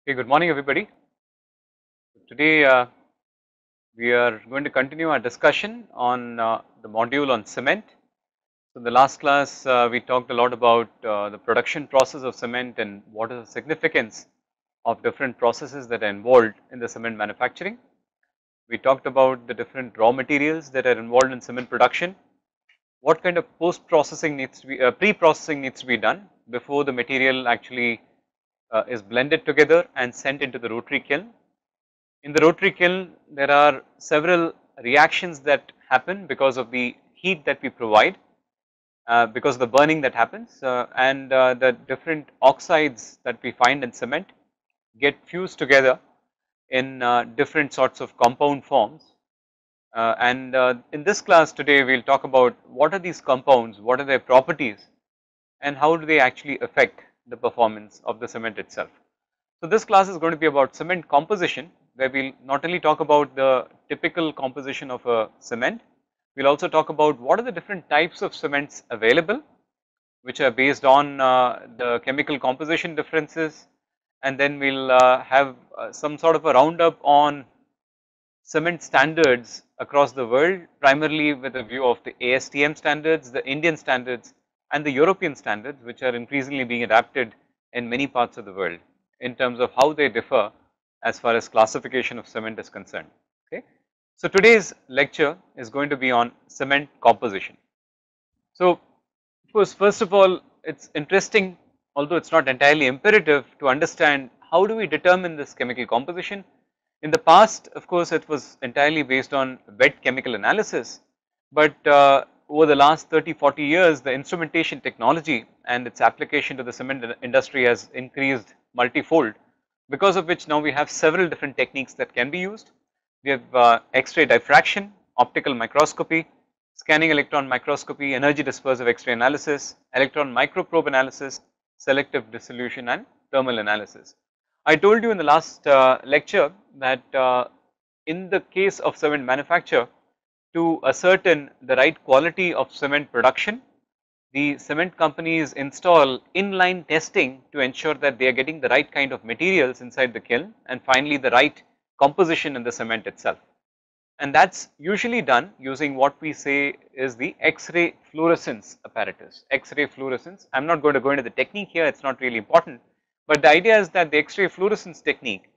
Okay, good morning everybody. Today we are going to continue our discussion on the module on cement. So in the last class we talked a lot about the production process of cement and what is the significance of different processes that are involved in the cement manufacturing. We talked about the different raw materials that are involved in cement production, what kind of post processing needs to be, pre-processing needs to be done before the material actually is blended together and sent into the rotary kiln. In the rotary kiln, there are several reactions that happen because of the heat that we provide, because of the burning that happens, and the different oxides that we find in cement get fused together in different sorts of compound forms. And in this class today, we will talk about what are these compounds, what are their properties, and how do they actually affect the performance of the cement itself. So this class is going to be about cement composition, where we will not only talk about the typical composition of a cement, we will also talk about what are the different types of cements available, which are based on the chemical composition differences, and then we will have some sort of a roundup on cement standards across the world, primarily with a view of the ASTM standards, the Indian standards, and the European standards, which are increasingly being adapted in many parts of the world in terms of how they differ as far as classification of cement is concerned. Okay. So today's lecture is going to be on cement composition. So of course, first of all, it's interesting, although it's not entirely imperative, to understand how do we determine this chemical composition. In the past, of course, it was entirely based on wet chemical analysis, but over the last 30-40 years, the instrumentation technology and its application to the cement industry has increased multifold, because of which now we have several different techniques that can be used. We have X-ray diffraction, optical microscopy, scanning electron microscopy, energy dispersive X-ray analysis, electron microprobe analysis, selective dissolution, and thermal analysis. I told you in the last lecture that in the case of cement manufacture, to ascertain the right quality of cement production, the cement companies install inline testing to ensure that they are getting the right kind of materials inside the kiln, and finally the right composition in the cement itself. And that is usually done using what we say is the X-ray fluorescence apparatus. X-ray fluorescence, I am not going to go into the technique here, it is not really important, but the idea is that the X-ray fluorescence technique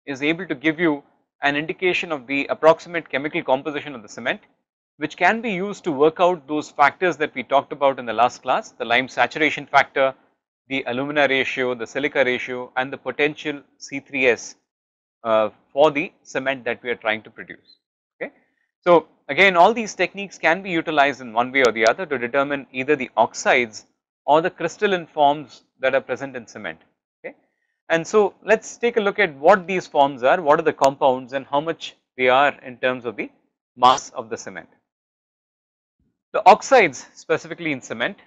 is able to give you an indication of the approximate chemical composition of the cement, which can be used to work out those factors that we talked about in the last class, the lime saturation factor, the alumina ratio, the silica ratio, and the potential C3S for the cement that we are trying to produce. Okay. So again, all these techniques can be utilized in one way or the other to determine either the oxides or the crystalline forms that are present in cement. Okay. And so let us take a look at what these forms are, what are the compounds, and how much they are in terms of the mass of the cement. The oxides specifically in cement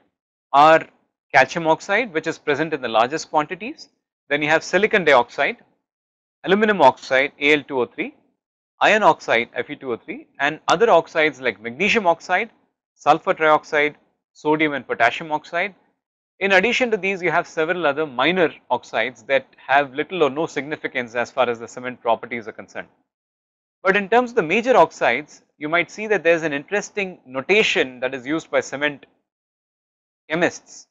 are calcium oxide, which is present in the largest quantities. Then you have silicon dioxide, aluminum oxide Al2O3, iron oxide Fe2O3, and other oxides like magnesium oxide, sulfur trioxide, sodium and potassium oxide. In addition to these, you have several other minor oxides that have little or no significance as far as the cement properties are concerned. But in terms of the major oxides, you might see that there is an interesting notation that is used by cement chemists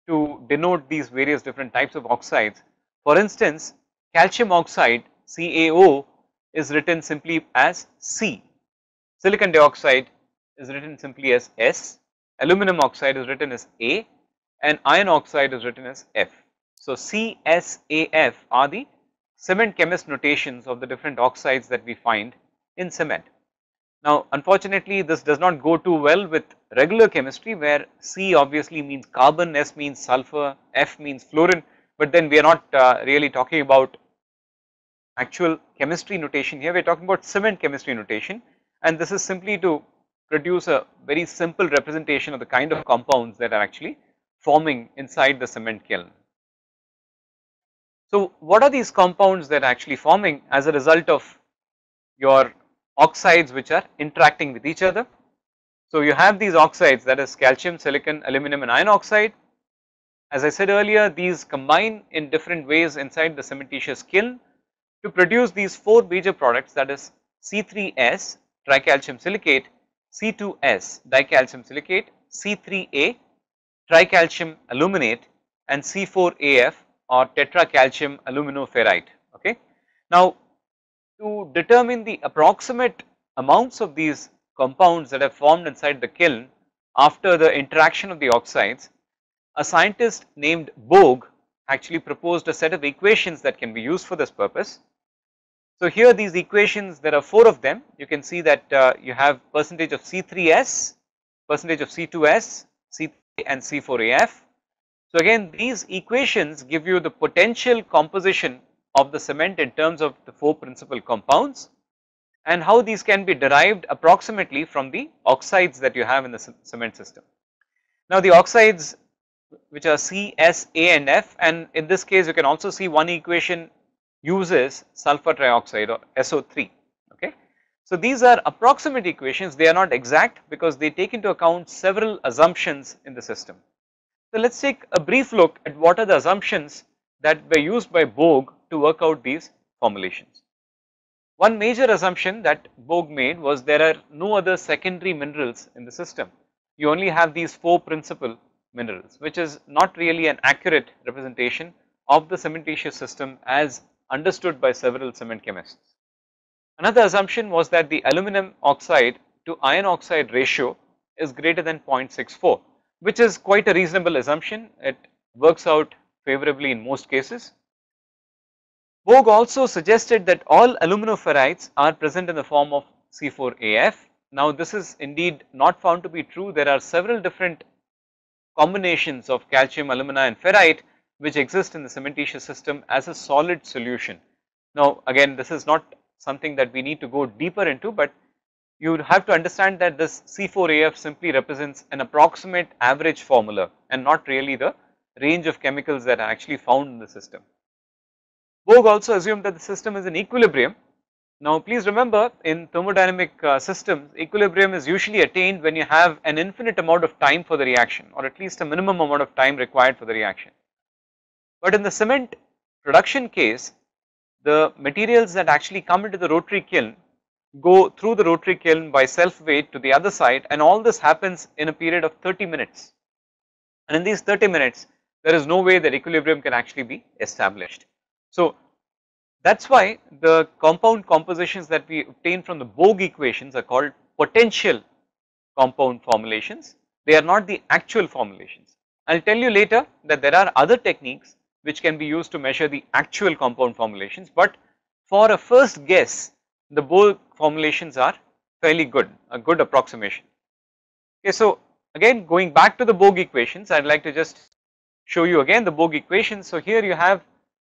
to denote these various different types of oxides. For instance, calcium oxide CaO is written simply as C, silicon dioxide is written simply as S, aluminum oxide is written as A, and iron oxide is written as F. So CSAF are the cement chemist notations of the different oxides that we find in cement. Now unfortunately, this does not go too well with regular chemistry, where C obviously means carbon, S means sulfur, F means fluorine, but then we are not really talking about actual chemistry notation here, we are talking about cement chemistry notation, and this is simply to produce a very simple representation of the kind of compounds that are actually forming inside the cement kiln. So what are these compounds that are actually forming as a result of your oxides which are interacting with each other? So you have these oxides, that is calcium, silicon, aluminum and iron oxide, As I said earlier, these combine in different ways inside the cementitious kiln to produce these 4 major products, that is C3S tricalcium silicate, C2S dicalcium silicate, C3A tricalcium aluminate, and C4AF or tetracalcium aluminoferrite. Okay. Now, to determine the approximate amounts of these compounds that have formed inside the kiln after the interaction of the oxides, a scientist named Bogue actually proposed a set of equations that can be used for this purpose. So, here these equations, there are 4 of them. You can see that you have percentage of C3S, percentage of C2S, C3 and C4AF. So, again these equations give you the potential composition of the cement in terms of the 4 principal compounds and how these can be derived approximately from the oxides that you have in the cement system. Now, the oxides which are C, S, A and F, and in this case you can also see one equation uses sulfur trioxide or SO3. Okay. So, these are approximate equations, they are not exact because they take into account several assumptions in the system. So, let us take a brief look at what are the assumptions that were used by Bogue to work out these formulations. One major assumption that Bogue made was there are no other secondary minerals in the system. You only have these 4 principal minerals, which is not really an accurate representation of the cementitious system as understood by several cement chemists. Another assumption was that the aluminum oxide to iron oxide ratio is greater than 0.64, which is quite a reasonable assumption. It works out favorably in most cases. Bogue also suggested that all aluminoferrites are present in the form of C4AF. Now, this is indeed not found to be true. There are several different combinations of calcium, alumina and ferrite which exist in the cementitious system as a solid solution. Now, again this is not something that we need to go deeper into, but you have to understand that this C4AF simply represents an approximate average formula and not really the range of chemicals that are actually found in the system. Bogue also assumed that the system is in equilibrium. Now, please remember in thermodynamic systems, equilibrium is usually attained when you have an infinite amount of time for the reaction or at least a minimum amount of time required for the reaction. But in the cement production case, the materials that actually come into the rotary kiln go through the rotary kiln by self weight to the other side, and all this happens in a period of 30 minutes. And in these 30 minutes, there is no way that equilibrium can actually be established. So, that is why the compound compositions that we obtain from the Bogue equations are called potential compound formulations. They are not the actual formulations. I will tell you later that there are other techniques which can be used to measure the actual compound formulations, but for a first guess, the Bogue formulations are fairly good, a good approximation. Okay, so again going back to the Bogue equations, I would like to just show you again the Bogue equations. So, here you have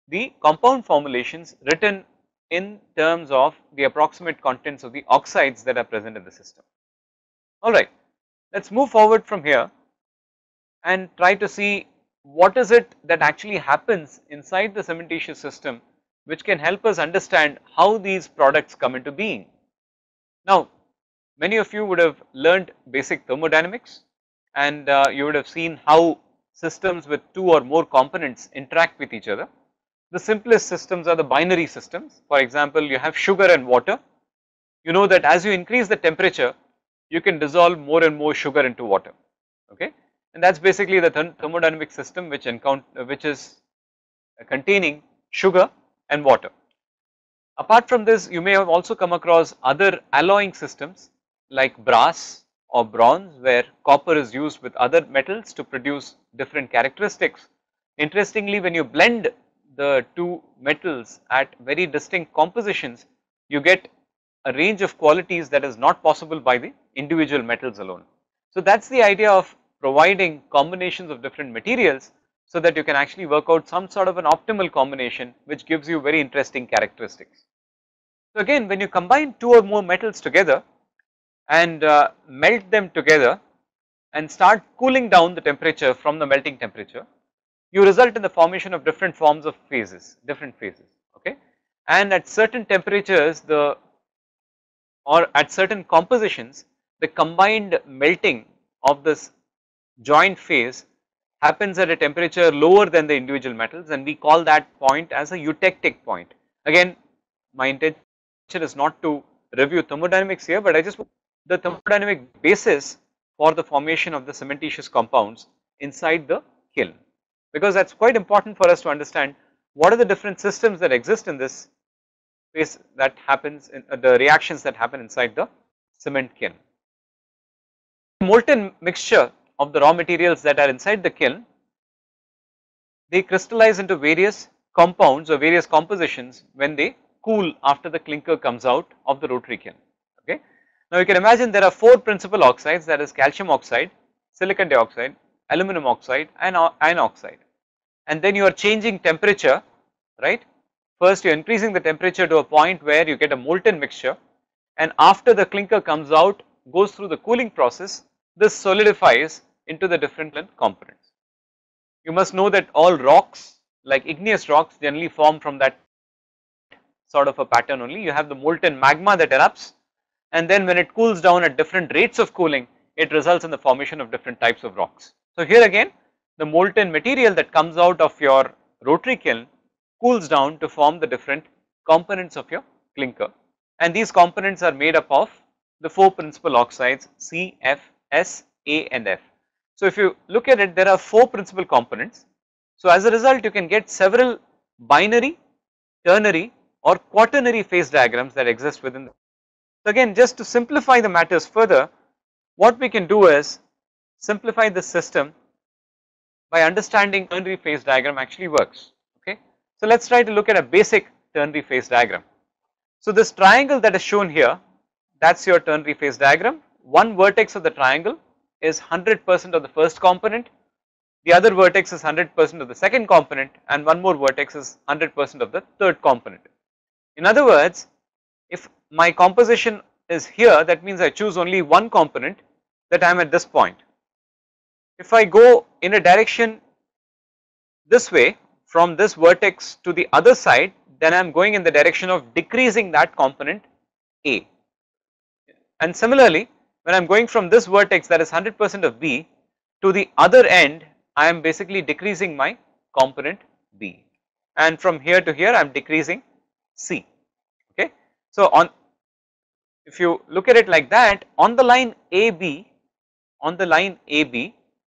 the compound formulations written in terms of the approximate contents of the oxides that are present in the system. Alright, let us move forward from here and try to see what is it that actually happens inside the cementitious system which can help us understand how these products come into being. Now, many of you would have learned basic thermodynamics and you would have seen how systems with 2 or more components interact with each other. The simplest systems are the binary systems. For example, you have sugar and water. You know that as you increase the temperature, you can dissolve more and more sugar into water, okay, and that is basically the thermodynamic system which is containing sugar and water. Apart from this, you may have also come across other alloying systems like brass or bronze, where copper is used with other metals to produce different characteristics. Interestingly, when you blend the 2 metals at very distinct compositions, you get a range of qualities that is not possible by the individual metals alone. So, that is the idea of providing combinations of different materials so that you can actually work out some sort of an optimal combination which gives you very interesting characteristics. So, again when you combine 2 or more metals together and melt them together and start cooling down the temperature from the melting temperature, you result in the formation of different forms of phases, okay, and at certain temperatures or at certain compositions, the combined melting of this joint phase happens at a temperature lower than the individual metals, and we call that point as a eutectic point. Again, my intention is not to review thermodynamics here, but I just want the thermodynamic basis for the formation of the cementitious compounds inside the kiln, because that is quite important for us to understand what are the different systems that exist in this space that happens in the reactions that happen inside the cement kiln. Molten mixture of the raw materials that are inside the kiln, they crystallize into various compounds or various compositions when they cool after the clinker comes out of the rotary kiln. Okay. Now you can imagine there are 4 principal oxides, that is calcium oxide, silicon dioxide, aluminum oxide and iron oxide, and then you are changing temperature, right. First you are increasing the temperature to a point where you get a molten mixture, and after the clinker comes out, goes through the cooling process, this solidifies into the different components. You must know that all rocks, like igneous rocks, generally form from that sort of a pattern only. You have the molten magma that erupts, and then when it cools down at different rates of cooling, it results in the formation of different types of rocks. So here again, the molten material that comes out of your rotary kiln cools down to form the different components of your clinker, and these components are made up of the 4 principal oxides C, F, S, A and F. So if you look at it, there are 4 principal components. So as a result, you can get several binary, ternary or quaternary phase diagrams that exist within the. So again, just to simplify the matters further, what we can do is simplify the system by understanding ternary phase diagram actually works. Okay. So let us try to look at a basic ternary phase diagram. So this triangle that is shown here, that is your ternary phase diagram. One vertex of the triangle is 100% of the first component, the other vertex is 100% of the second component, and one more vertex is 100% of the third component. In other words, if my composition is here, that means I choose only one component, that I am at this point. If I go in a direction this way from this vertex to the other side, then I am going in the direction of decreasing that component A. And similarly, when I am going from this vertex, that is 100% of B, to the other end, I am basically decreasing my component B, and from here to here I am decreasing C. Okay. So on, if you look at it like that, on the line AB,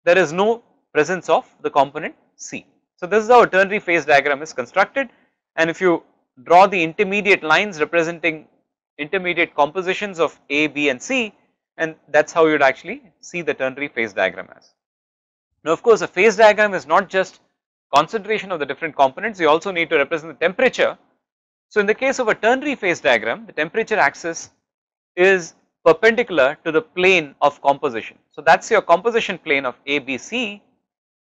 there is no presence of the component C. So this is how a ternary phase diagram is constructed, and if you draw the intermediate lines representing intermediate compositions of A, B and C, and that is how you would actually see the ternary phase diagram as. Now of course, a phase diagram is not just concentration of the different components, you also need to represent the temperature. So in the case of a ternary phase diagram, the temperature axis is perpendicular to the plane of composition. So that is your composition plane of A, B, C,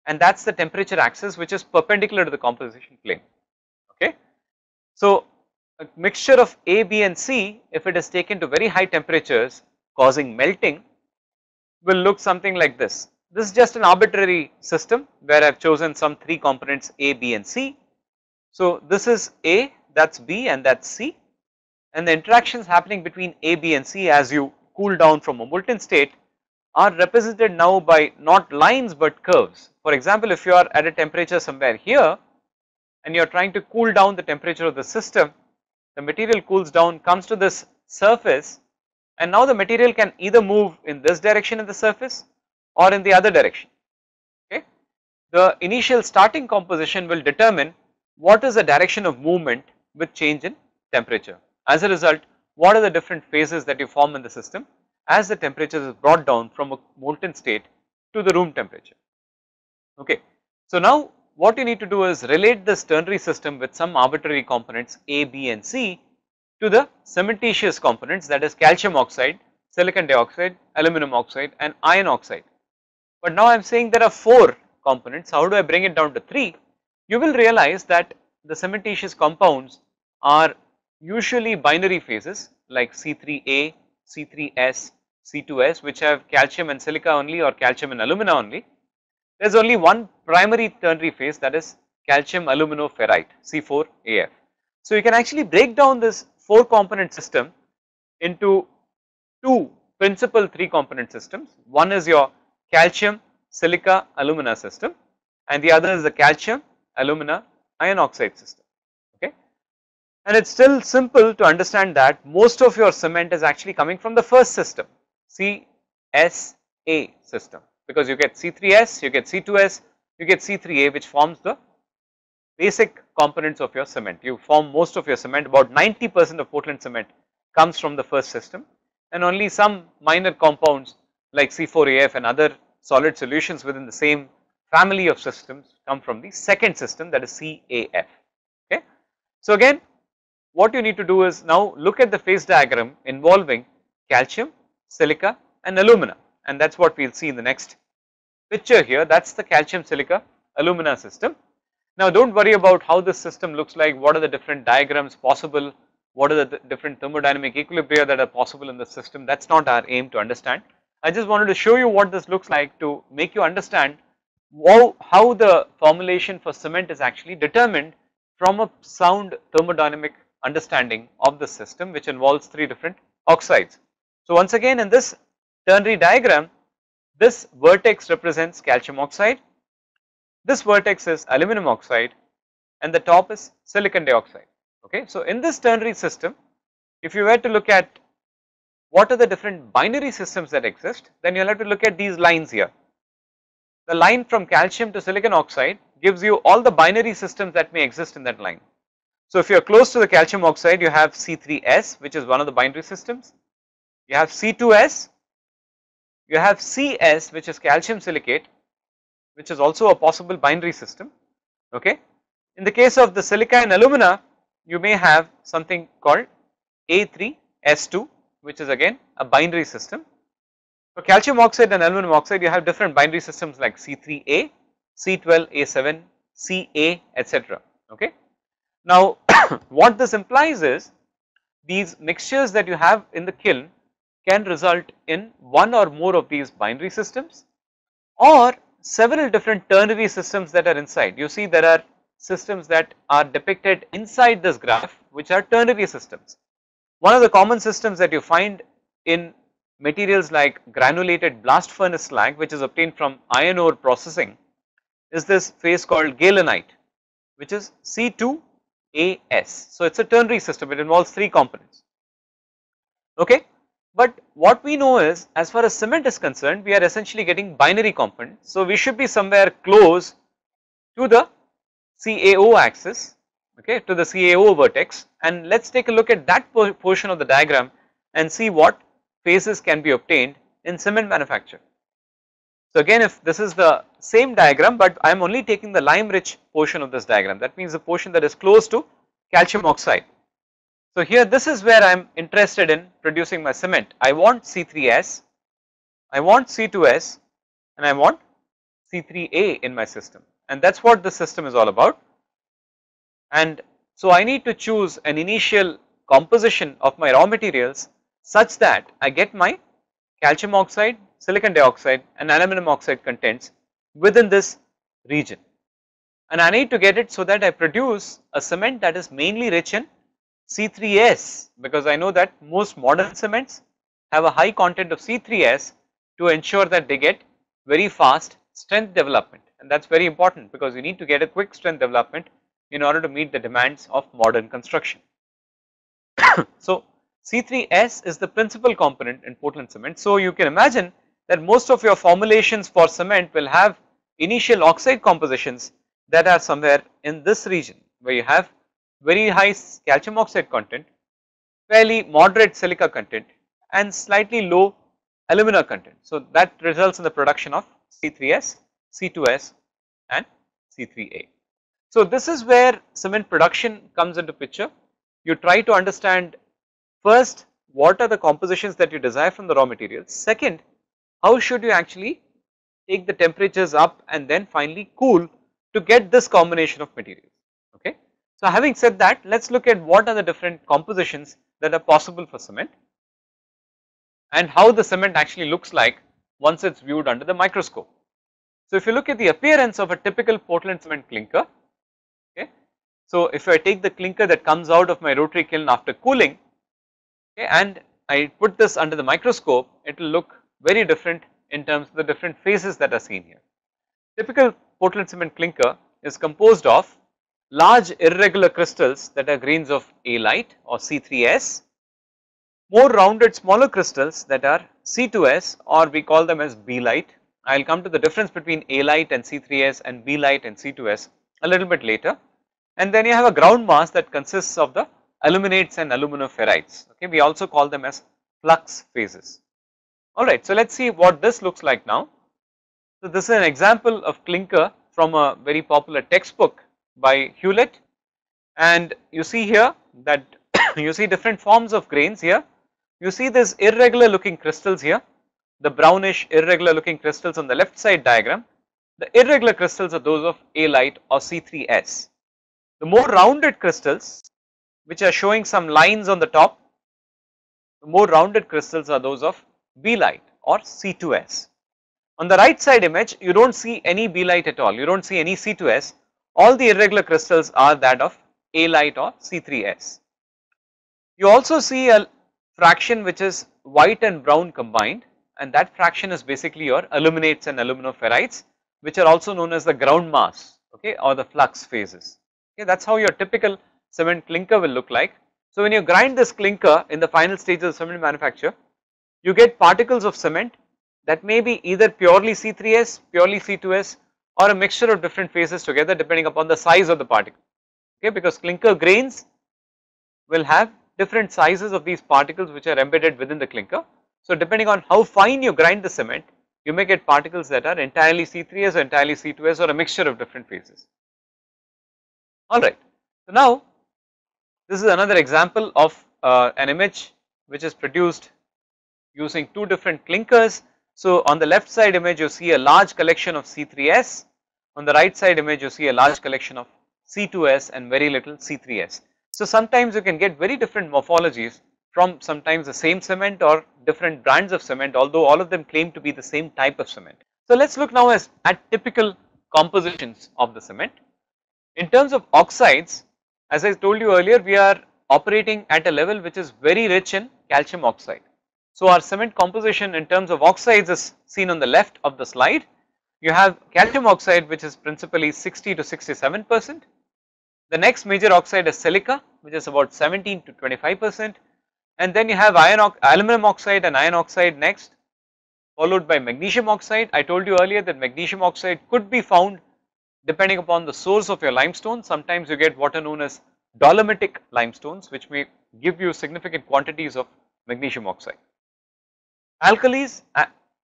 and that is the temperature axis which is perpendicular to the composition plane. Okay. So a mixture of A, B and C, if it is taken to very high temperatures causing melting, will look something like this. This is just an arbitrary system where I have chosen some 3 components A, B and C. So this is A, that is B and that is C, and the interactions happening between A, B and C as you cool down from a molten state are represented now by not lines but curves. For example, if you are at a temperature somewhere here and you are trying to cool down the temperature of the system, the material cools down, comes to this surface, and now the material can either move in this direction in the surface or in the other direction. Okay. The initial starting composition will determine what is the direction of movement with change in temperature. As a result, what are the different phases that you form in the system as the temperature is brought down from a molten state to the room temperature. Okay. So now what you need to do is relate this ternary system with some arbitrary components A, B and C to the cementitious components, that is calcium oxide, silicon dioxide, aluminum oxide and iron oxide. But now I am saying there are 4 components, how do I bring it down to 3? You will realize that the cementitious compounds are usually binary phases like C3A, C3S, C2S, which have calcium and silica only or calcium and alumina only. There is only one primary ternary phase, that is calcium aluminoferrite, C4AF. So you can actually break down this 4 component system into 2 principal 3 component systems. One is your calcium, silica, alumina system, and the other is the calcium alumina iron oxide system. Okay, and it's still simple to understand that most of your cement is actually coming from the first system, CSA system, because you get C3S, you get C2S, you get C3A, which forms the basic components of your cement. You form most of your cement. About 90% of Portland cement comes from the first system, and only some minor compounds like C4AF and other solid solutions within the same family of systems come from the second system, that is CAF. Okay. So again, what you need to do is now look at the phase diagram involving calcium, silica and alumina, and that is what we will see in the next picture here. That is the calcium, silica, alumina system. Now do not worry about how this system looks like, what are the different diagrams possible, what are the different thermodynamic equilibria that are possible in the system. That is not our aim to understand. I just wanted to show you what this looks like to make you understand how the formulation for cement is actually determined from a sound thermodynamic understanding of the system, which involves 3 different oxides. So once again, in this ternary diagram, this vertex represents calcium oxide, this vertex is aluminum oxide, and the top is silicon dioxide. Okay, so in this ternary system, if you were to look at what are the different binary systems that exist, then you will have to look at these lines here. The line from calcium to silicon oxide gives you all the binary systems that may exist in that line. So if you are close to the calcium oxide, you have C3S, which is one of the binary systems, you have C2S, you have CS, which is calcium silicate, which is also a possible binary system. Okay. In the case of the silica and alumina, you may have something called A3S2, which is again a binary system. For calcium oxide and aluminum oxide, you have different binary systems like C3A, C12A7, Ca, etc. Okay. Now what this implies is these mixtures that you have in the kiln can result in one or more of these binary systems or several different ternary systems that are inside. You see there are systems that are depicted inside this graph, which are ternary systems. One of the common systems that you find in materials like granulated blast furnace slag, which is obtained from iron ore processing, is this phase called galenite, which is C2AS. So it is a ternary system, it involves 3 components. Okay. But what we know is, as far as cement is concerned, we are essentially getting binary components. So we should be somewhere close to the CAO axis, okay, to the CAO vertex, and let us take a look at that portion of the diagram and see what phases can be obtained in cement manufacture. So again, if this is the same diagram, but I am only taking the lime rich portion of this diagram, that means the portion that is close to calcium oxide. So here this is where I am interested in producing my cement. I want C3S, I want C2S, and I want C3A in my system, and that is what the system is all about. And so I need to choose an initial composition of my raw materials such that I get my calcium oxide, silicon dioxide and aluminum oxide contents within this region, and I need to get it so that I produce a cement that is mainly rich in C3S, because I know that most modern cements have a high content of C3S to ensure that they get very fast strength development, and that is very important because you need to get a quick strength development in order to meet the demands of modern construction. So C3S is the principal component in Portland cement. So you can imagine that most of your formulations for cement will have initial oxide compositions that are somewhere in this region, where you have very high calcium oxide content, fairly moderate silica content and slightly low alumina content. So that results in the production of C3S, C2S and C3A. So this is where cement production comes into picture. You try to understand first what are the compositions that you desire from the raw materials. Second, how should you actually take the temperatures up and then finally cool to get this combination of materials. Okay. So having said that, let us look at what are the different compositions that are possible for cement and how the cement actually looks like once it is viewed under the microscope. So if you look at the appearance of a typical Portland cement clinker, okay, so if I take the clinker that comes out of my rotary kiln after cooling, okay, and I put this under the microscope, it will look very different in terms of the different phases that are seen here. Typical Portland cement clinker is composed of large irregular crystals that are grains of A-lite or C3S, more rounded smaller crystals that are C2S, or we call them as B-lite. I will come to the difference between A-lite and C3S and B-lite and C2S a little bit later. And then you have a ground mass that consists of the aluminates and aluminopherrites. Okay, we also call them as flux phases. Alright, so let us see what this looks like now. So this is an example of clinker from a very popular textbook by Hewlett, and you see here that you see different forms of grains here. You see this irregular looking crystals here, the brownish irregular looking crystals on the left side diagram. The irregular crystals are those of A-lite or C3S. The more rounded crystals, which are showing some lines on the top, the more rounded crystals are those of B-lite or C2S. On the right side image, you do not see any B-lite at all, you do not see any C2S, all the irregular crystals are that of A-lite or C3S. You also see a fraction which is white and brown combined, and that fraction is basically your aluminates and aluminopherrites, which are also known as the ground mass, okay, or the flux phases. Okay, that is how your typical cement clinker will look like. So when you grind this clinker in the final stages of cement manufacture, you get particles of cement that may be either purely C3S, purely C2S, or a mixture of different phases together depending upon the size of the particle, okay, because clinker grains will have different sizes of these particles which are embedded within the clinker. So depending on how fine you grind the cement, you may get particles that are entirely C3S or entirely C2S or a mixture of different phases. Alright, so now this is another example of an image which is produced using two different clinkers. So on the left side image you see a large collection of C3S, on the right side image you see a large collection of C2S and very little C3S. So sometimes you can get very different morphologies from sometimes the same cement or different brands of cement, although all of them claim to be the same type of cement. So let us look now at typical compositions of the cement. In terms of oxides, as I told you earlier, we are operating at a level which is very rich in calcium oxide. So our cement composition in terms of oxides is seen on the left of the slide. You have calcium oxide, which is principally 60 to 67%. The next major oxide is silica, which is about 17 to 25%, and then you have aluminum oxide and iron oxide next, followed by magnesium oxide. I told you earlier that magnesium oxide could be found depending upon the source of your limestone. Sometimes you get what are known as dolomitic limestones, which may give you significant quantities of magnesium oxide. Alkalis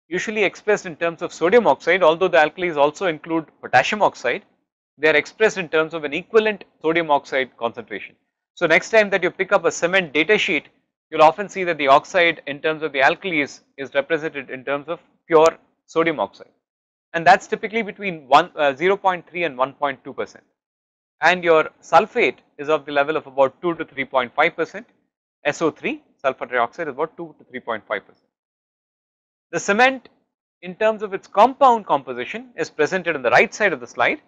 usually expressed in terms of sodium oxide, although the alkalis also include potassium oxide, they are expressed in terms of an equivalent sodium oxide concentration. So next time that you pick up a cement data sheet, you will often see that the oxide in terms of the alkalis is represented in terms of pure sodium oxide, and that is typically between 0.3 and 1.2%, and your sulphate is of the level of about 2 to 3.5%, SO3 sulfur trioxide is about 2 to 3.5%. The cement in terms of its compound composition is presented on the right side of the slide.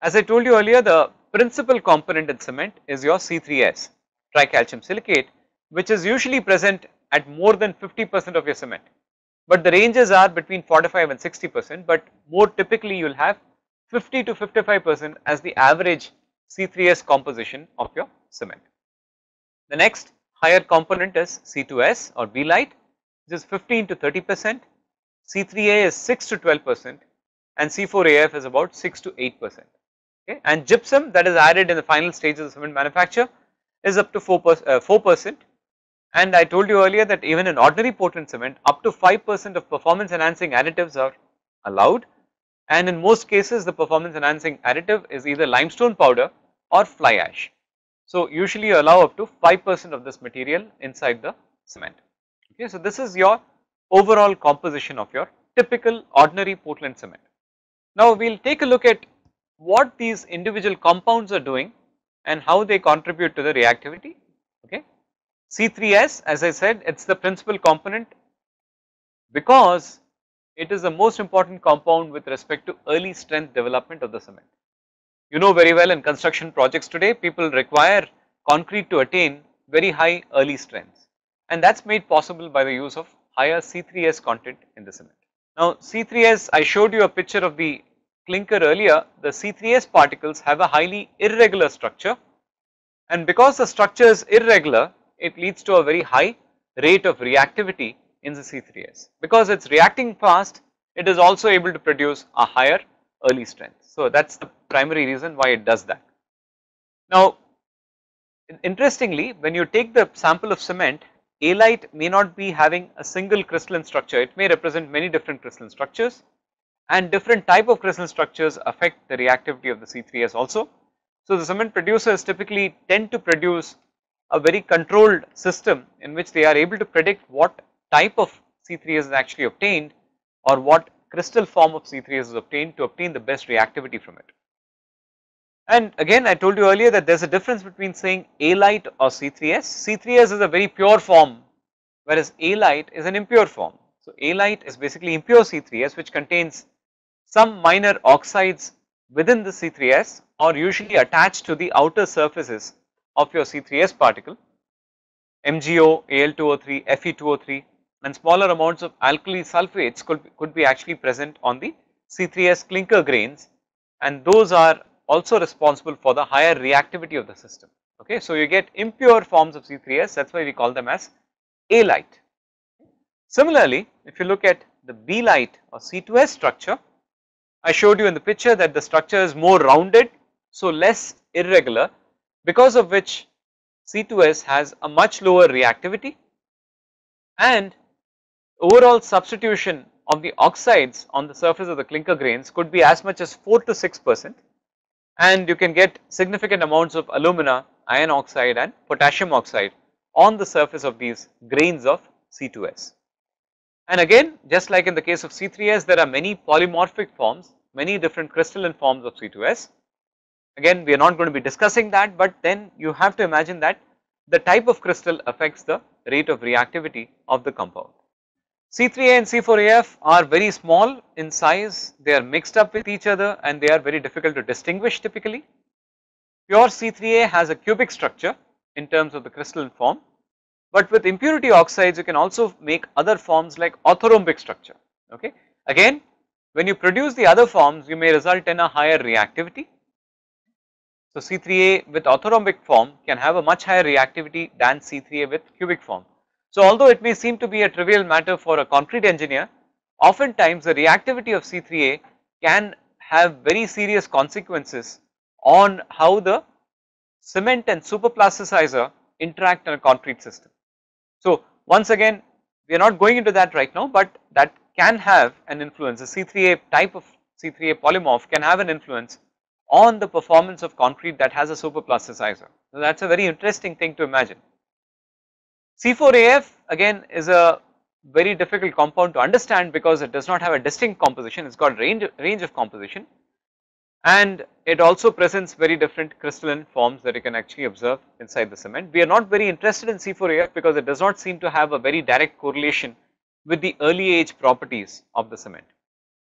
As I told you earlier, the principal component in cement is your C3S, tricalcium silicate, which is usually present at more than 50% of your cement, but the ranges are between 45 and 60%, but more typically you will have 50 to 55% as the average C3S composition of your cement. The next higher component is C2S or B-lite, which is 15 to 30%, C3A is 6 to 12%, and C4AF is about 6 to 8%. Okay, and gypsum that is added in the final stages of cement manufacture is up to 4%, and I told you earlier that even in ordinary Portland cement up to 5% of performance enhancing additives are allowed, and in most cases the performance enhancing additive is either limestone powder or fly ash. So usually you allow up to 5% of this material inside the cement. Okay, so this is your overall composition of your typical ordinary Portland cement. Now we will take a look at what these individual compounds are doing and how they contribute to the reactivity. Okay, C3S, as I said, it is the principal component because it is the most important compound with respect to early strength development of the cement. You know very well in construction projects today, people require concrete to attain very high early strengths, and that is made possible by the use of higher C3S content in the cement. Now C3S, I showed you a picture of the clinker earlier, the C3S particles have a highly irregular structure, and because the structure is irregular, it leads to a very high rate of reactivity in the C3S. Because it is reacting fast, it is also able to produce a higher early strength. So that is the primary reason why it does that. Now interestingly, when you take the sample of cement, alite may not be having a single crystalline structure, it may represent many different crystalline structures, and different type of crystalline structures affect the reactivity of the C3S also. So the cement producers typically tend to produce a very controlled system in which they are able to predict what type of C3S is actually obtained or what crystal form of C3S is obtained to obtain the best reactivity from it. And again I told you earlier that there is a difference between saying alite or C3S. C3S is a very pure form, whereas alite is an impure form. So alite is basically impure C3S which contains some minor oxides within the C3S or usually attached to the outer surfaces of your C3S particle, MgO, Al2O3, Fe2O3, and smaller amounts of alkali sulfates could be actually present on the C3S clinker grains, and those are also responsible for the higher reactivity of the system. Okay, so you get impure forms of C3S, that is why we call them as alite. Similarly, if you look at the B-lite or C2S structure, I showed you in the picture that the structure is more rounded, so less irregular, because of which C2S has a much lower reactivity, and overall substitution of the oxides on the surface of the clinker grains could be as much as 4 to 6%, and you can get significant amounts of alumina, iron oxide and potassium oxide on the surface of these grains of C2S. And again, just like in the case of C3S, there are many polymorphic forms, many different crystalline forms of C2S. Again, we are not going to be discussing that, but then you have to imagine that the type of crystal affects the rate of reactivity of the compound. C3A and C4AF are very small in size, they are mixed up with each other and they are very difficult to distinguish typically. Pure C3A has a cubic structure in terms of the crystalline form, but with impurity oxides you can also make other forms like orthorhombic structure. Okay, again when you produce the other forms you may result in a higher reactivity. So C3A with orthorhombic form can have a much higher reactivity than C3A with cubic form. So although it may seem to be a trivial matter for a concrete engineer, oftentimes the reactivity of C3A can have very serious consequences on how the cement and superplasticizer interact in a concrete system. So once again we are not going into that right now, but that can have an influence. The C3A type of C3A polymorph can have an influence on the performance of concrete that has a superplasticizer. So that is a very interesting thing to imagine. C4AF again is a very difficult compound to understand because it does not have a distinct composition, it has got range of composition, and it also presents very different crystalline forms that you can actually observe inside the cement. We are not very interested in C4AF because it does not seem to have a very direct correlation with the early age properties of the cement.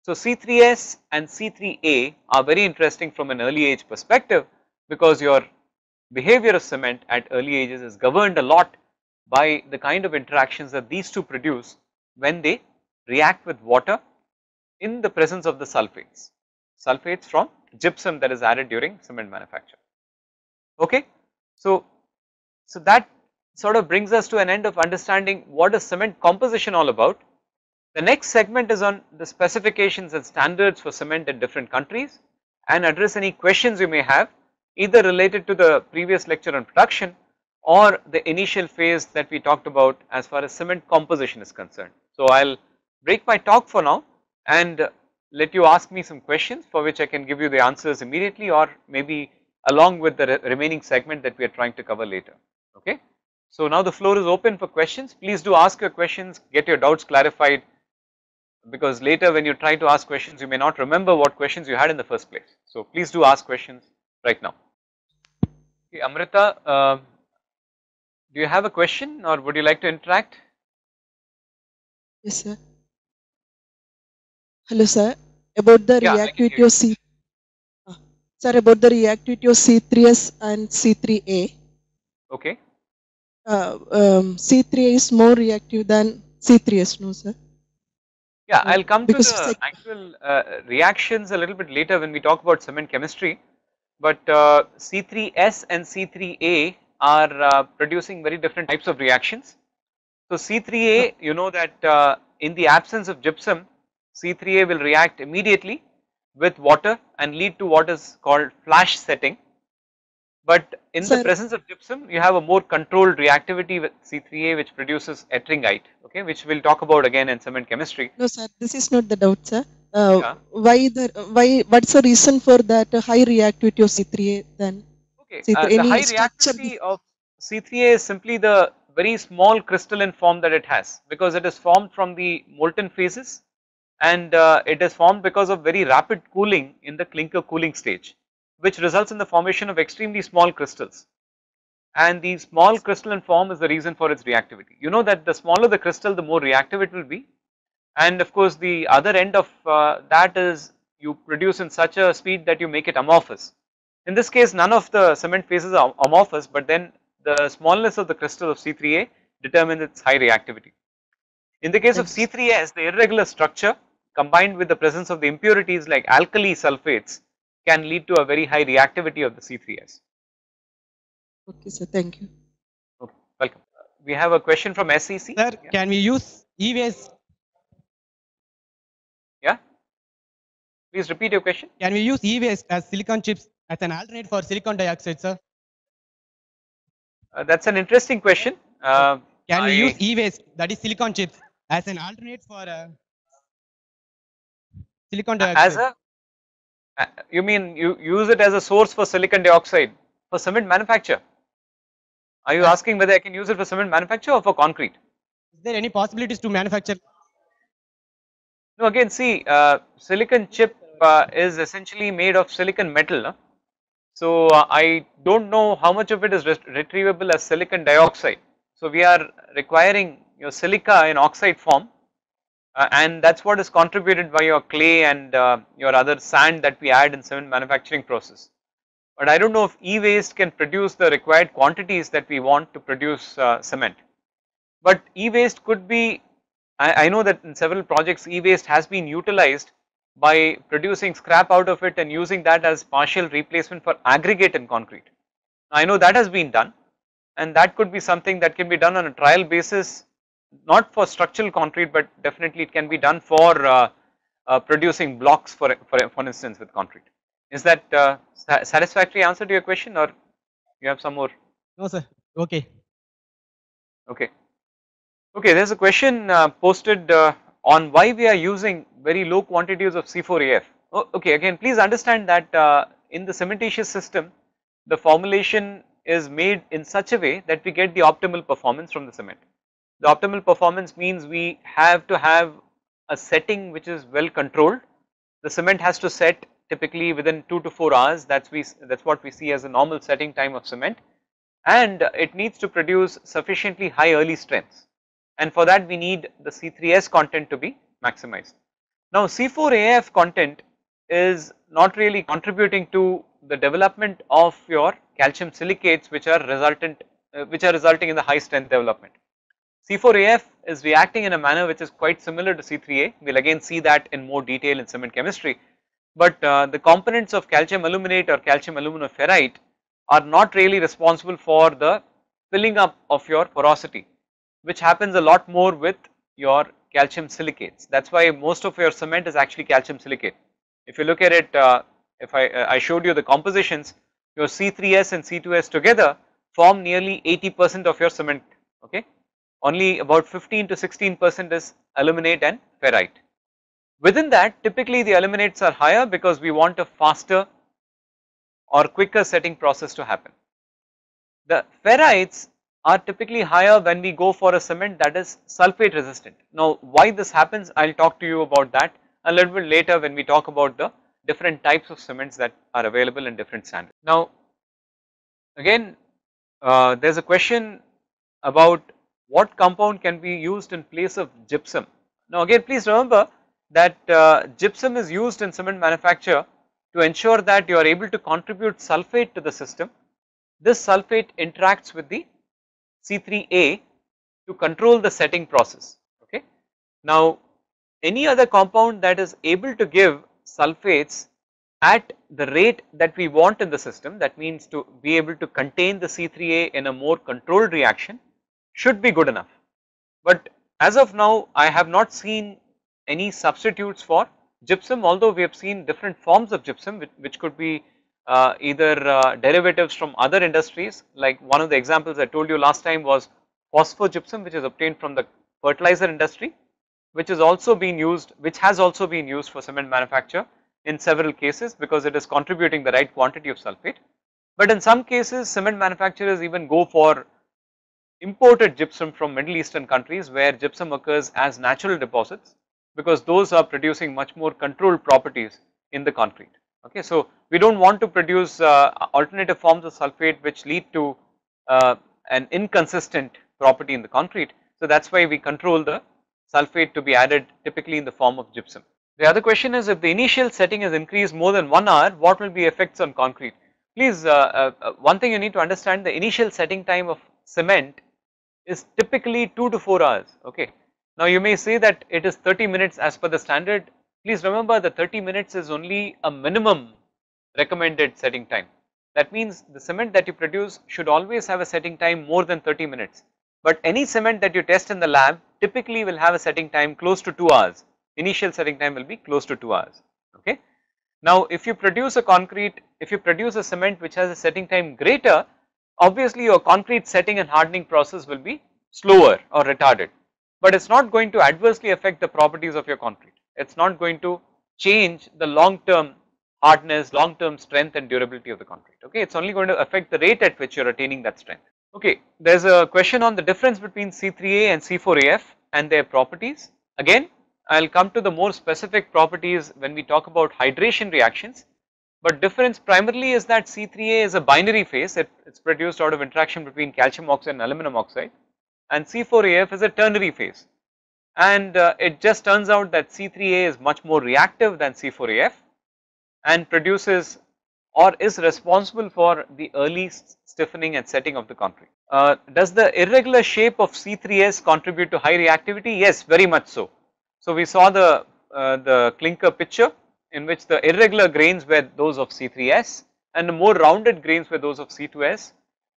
So C3S and C3A are very interesting from an early age perspective because your behavior of cement at early ages is governed a lot by the kind of interactions that these two produce when they react with water in the presence of the sulfates from gypsum that is added during cement manufacture. Okay, so that sort of brings us to an end of understanding what is cement composition all about. The next segment is on the specifications and standards for cement in different countries and address any questions you may have either related to the previous lecture on production or the initial phase that we talked about as far as cement composition is concerned. So I will break my talk for now and let you ask me some questions for which I can give you the answers immediately or maybe along with the remaining segment that we are trying to cover later. Okay. So now the floor is open for questions. Please do ask your questions, get your doubts clarified, because later when you try to ask questions you may not remember what questions you had in the first place. So please do ask questions right now. Okay, Amrita, do you have a question or would you like to interact? Yes, sir. Hello, sir. About the reactivity of sir, about the reactivity of C3S and C3A. Okay. C3A is more reactive than C3S, no, sir? Yeah, I'll come to because the actual reactions a little bit later when we talk about cement chemistry. But C3S and C3A are producing very different types of reactions. So C3A, you know that in the absence of gypsum, C3A will react immediately with water and lead to what is called flash setting. But in the sir, presence of gypsum, you have a more controlled reactivity with C3A, which produces ettringite, okay, which we'll talk about again in cement chemistry. no sir, this is not the doubt, sir. Yeah. What's the reason for that high reactivity of C3A then? Okay. C3 The any high structure? reactivity of C3A is simply the very small crystalline form that it has, because it is formed from the molten phases, and it is formed because of very rapid cooling in the clinker cooling stage, which results in the formation of extremely small crystals. And the small crystalline form is the reason for its reactivity. You know that the smaller the crystal, the more reactive it will be. And of course, the other end of that is you produce in such a speed that you make it amorphous. In this case, none of the cement phases are amorphous, but then the smallness of the crystal of C3A determines its high reactivity. In the case of Thank you, sir. C3S, the irregular structure combined with the presence of the impurities like alkali sulfates can lead to a very high reactivity of the C3S. Okay, sir. Thank you. Okay, welcome. We have a question from SEC. Sir, Yeah. can we use e-waste? Yeah. Please repeat your question. Can we use e-waste as silicon chips as an alternate for silicon dioxide, sir? That's an interesting question. Can we use e-waste, that is silicon chips, as an alternate for silicon dioxide? You mean you use it as a source for silicon dioxide for cement manufacture? Are you asking whether I can use it for cement manufacture or for concrete? Is there any possibilities to manufacture? No, again, see, silicon chip is essentially made of silicon metal. No? So I don't know how much of it is retrievable as silicon dioxide. So we are requiring your silica in oxide form, and that's what is contributed by your clay and your other sand that we add in cement manufacturing process. But I don't know if e-waste can produce the required quantities that we want to produce cement. But e-waste could be, I know that in several projects e-waste has been utilized by producing scrap out of it and using that as partial replacement for aggregate in concrete. I know that has been done, and that could be something that can be done on a trial basis, not for structural concrete, but definitely it can be done for producing blocks for instance with concrete. Is that satisfactory answer to your question, or you have some more? No, sir. Okay. Okay. Okay, there's a question posted on why we are using very low quantities of C4AF. Oh, okay, again, please understand that in the cementitious system, the formulation is made in such a way that we get the optimal performance from the cement. The optimal performance means we have to have a setting which is well controlled. The cement has to set typically within 2 to 4 hours. That's what we see as a normal setting time of cement, and it needs to produce sufficiently high early strengths, and for that we need the C3S content to be maximized. Now C4AF content is not really contributing to the development of your calcium silicates, which are resulting in the high strength development. C4AF is reacting in a manner which is quite similar to C3A. We'll again see that in more detail in cement chemistry, but the components of calcium aluminate or calcium aluminoferrite are not really responsible for the filling up of your porosity, which happens a lot more with your calcium silicates. That's why most of your cement is actually calcium silicate. If you look at it, if I showed you the compositions, your C3S and C2S together form nearly 80% of your cement. Okay, only about 15 to 16% is aluminate and ferrite. Within that, typically the aluminates are higher because we want a faster or quicker setting process to happen. The ferrites are typically higher when we go for a cement that is sulfate resistant. Now why this happens, I will talk to you about that a little bit later when we talk about the different types of cements that are available in different standards. Now again, there is a question about what compound can be used in place of gypsum. Now again, please remember that gypsum is used in cement manufacture to ensure that you are able to contribute sulfate to the system. This sulfate interacts with the C3A to control the setting process. Okay. Now any other compound that is able to give sulfates at the rate that we want in the system, that means to be able to contain the C3A in a more controlled reaction, should be good enough. But as of now, I have not seen any substitutes for gypsum, although we have seen different forms of gypsum which could be either derivatives from other industries, like one of the examples I told you last time was phosphogypsum, which is obtained from the fertilizer industry, which is also being used, which has also been used for cement manufacture in several cases because it is contributing the right quantity of sulfate. But in some cases, cement manufacturers even go for imported gypsum from Middle Eastern countries where gypsum occurs as natural deposits, because those are producing much more controlled properties in the concrete. Okay, so we do not want to produce alternative forms of sulfate which lead to an inconsistent property in the concrete. So that is why we control the sulfate to be added typically in the form of gypsum. The other question is, if the initial setting is increased more than 1 hour, what will be effects on concrete? Please, one thing you need to understand, the initial setting time of cement is typically 2 to 4 hours. Okay. Now you may say that it is 30 minutes as per the standard. Please remember the 30 minutes is only a minimum recommended setting time. That means the cement that you produce should always have a setting time more than 30 minutes. But any cement that you test in the lab typically will have a setting time close to 2 hours. Initial setting time will be close to 2 hours. Okay. Now if you produce a concrete, if you produce a cement which has a setting time greater, obviously your concrete setting and hardening process will be slower or retarded, but it is not going to adversely affect the properties of your concrete. It is not going to change the long term hardness, long term strength and durability of the concrete. Okay, it is only going to affect the rate at which you are attaining that strength. Okay, there is a question on the difference between C3A and C4AF and their properties. Again, I will come to the more specific properties when we talk about hydration reactions. But difference primarily is that C3A is a binary phase, it is produced out of interaction between calcium oxide and aluminum oxide, and C4AF is a ternary phase, and it just turns out that C3A is much more reactive than C4AF and produces or is responsible for the early stiffening and setting of the concrete. Does the irregular shape of C3S contribute to high reactivity? Yes, very much so. So we saw the clinker picture in which the irregular grains were those of C3S and the more rounded grains were those of C2S.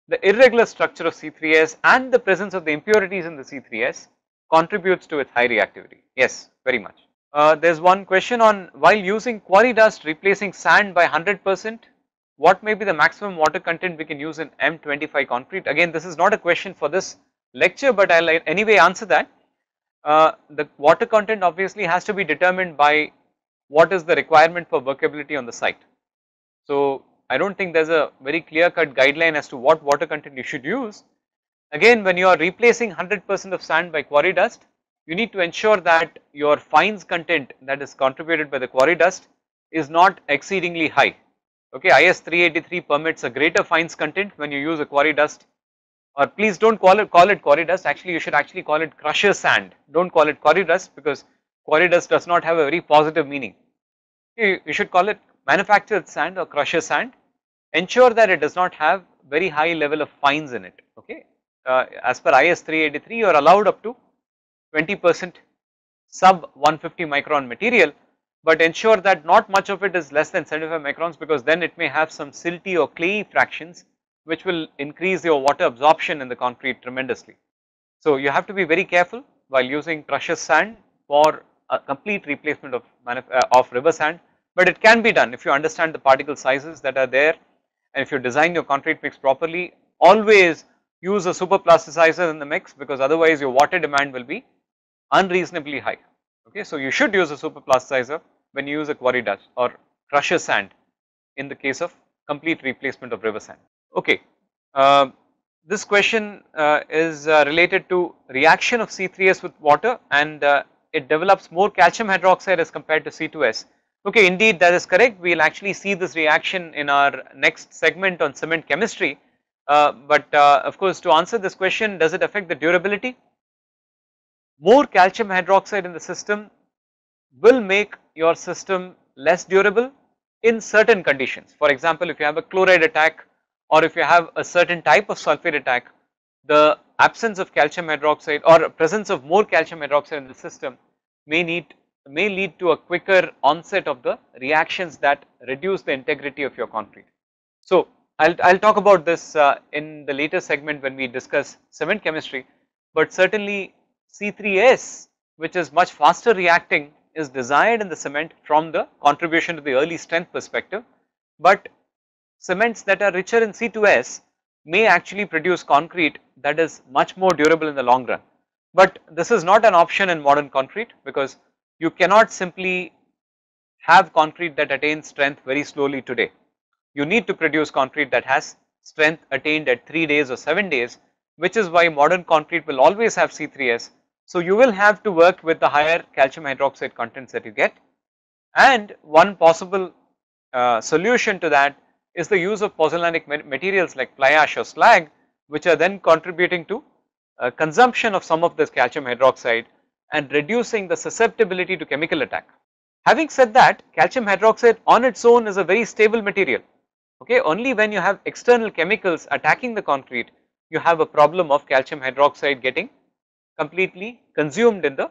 The irregular structure of C3S and the presence of the impurities in the C3S contributes to its high reactivity. Yes, very much. There is one question on, while using quarry dust replacing sand by 100%, what may be the maximum water content we can use in M25 concrete? Again, this is not a question for this lecture, but I will anyway answer that. The water content obviously has to be determined by what is the requirement for workability on the site. So I do not think there is a very clear cut guideline as to what water content you should use. Again, when you are replacing 100% of sand by quarry dust, you need to ensure that your fines content that is contributed by the quarry dust is not exceedingly high. Okay, IS 383 permits a greater fines content when you use a quarry dust, or please do not call it quarry dust, actually you should actually call it crusher sand. Do not call it quarry dust because quarry dust does not have a very positive meaning. You should call it manufactured sand or crusher sand. Ensure that it does not have very high level of fines in it. Okay, as per IS 383 you are allowed up to 20% sub 150 micron material, but ensure that not much of it is less than 75 microns, because then it may have some silty or clayey fractions which will increase your water absorption in the concrete tremendously. So you have to be very careful while using crusher sand for a complete replacement of river sand, but it can be done if you understand the particle sizes that are there, and if you design your concrete mix properly. Always use a super plasticizer in the mix, because otherwise your water demand will be unreasonably high. Okay, so you should use a super plasticizer when you use a quarry dust or crusher sand in the case of complete replacement of river sand. Okay, this question is related to reaction of C3S with water, and it develops more calcium hydroxide as compared to C2S. Okay, indeed that is correct. We will actually see this reaction in our next segment on cement chemistry, but of course, to answer this question, does it affect the durability? More calcium hydroxide in the system will make your system less durable in certain conditions. For example, if you have a chloride attack or if you have a certain type of sulfate attack, the absence of calcium hydroxide or presence of more calcium hydroxide in the system may need may lead to a quicker onset of the reactions that reduce the integrity of your concrete. So, I'll talk about this in the later segment when we discuss cement chemistry, but certainly C3S, which is much faster reacting, is desired in the cement from the contribution to the early strength perspective, but cements that are richer in C2S may actually produce concrete that is much more durable in the long run. But this is not an option in modern concrete, because you cannot simply have concrete that attains strength very slowly today. You need to produce concrete that has strength attained at 3 days or 7 days, which is why modern concrete will always have C3S. So you will have to work with the higher calcium hydroxide contents that you get, and one possible solution to that is the use of pozzolanic materials like fly ash or slag, which are then contributing to consumption of some of this calcium hydroxide and reducing the susceptibility to chemical attack. Having said that, calcium hydroxide on its own is a very stable material. Okay, only when you have external chemicals attacking the concrete, you have a problem of calcium hydroxide getting completely consumed in the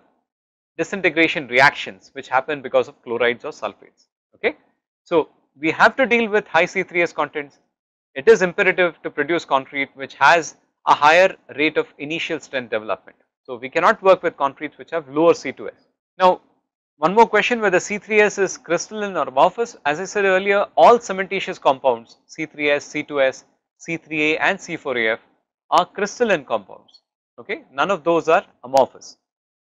disintegration reactions which happen because of chlorides or sulfates. Okay, so we have to deal with high C3S contents. It is imperative to produce concrete which has a higher rate of initial strength development. So we cannot work with concretes which have lower C2S. Now, one more question, whether C3S is crystalline or amorphous. As I said earlier, all cementitious compounds C3S, C2S, C3A and C4AF are crystalline compounds. Okay, none of those are amorphous.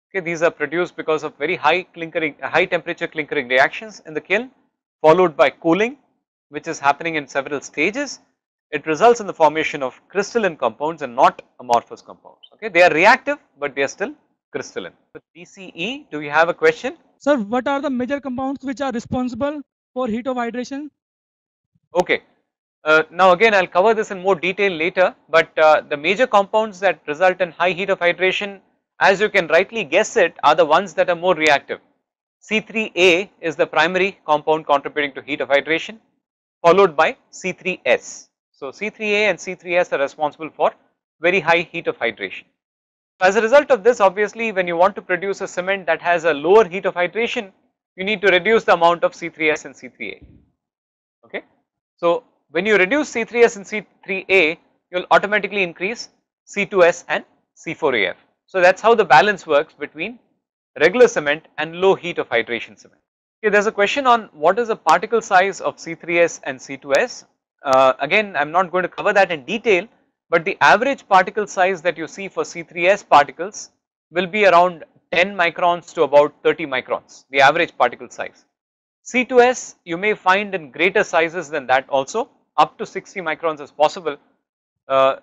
Okay, these are produced because of very high temperature clinkering reactions in the kiln, followed by cooling, which is happening in several stages. It results in the formation of crystalline compounds and not amorphous compounds. Okay, they are reactive, but they are still crystalline. With DCE, do you have a question? Sir, what are the major compounds which are responsible for heat of hydration? Okay, now again I'll cover this in more detail later, but the major compounds that result in high heat of hydration, as you can rightly guess it, are the ones that are more reactive. C3A is the primary compound contributing to heat of hydration, followed by C3S. So C3A and C3S are responsible for very high heat of hydration. As a result of this, obviously when you want to produce a cement that has a lower heat of hydration, you need to reduce the amount of C3S and C3A. Okay, so when you reduce C3S and C3A, you will automatically increase C2S and C4AF. So that's how the balance works between regular cement and low heat of hydration cement. Okay, there's a question on what is the particle size of C3S and C2S. Again, I'm not going to cover that in detail, but the average particle size that you see for C3S particles will be around 10 microns to about 30 microns, the average particle size. C2S you may find in greater sizes than that also, up to 60 microns is possible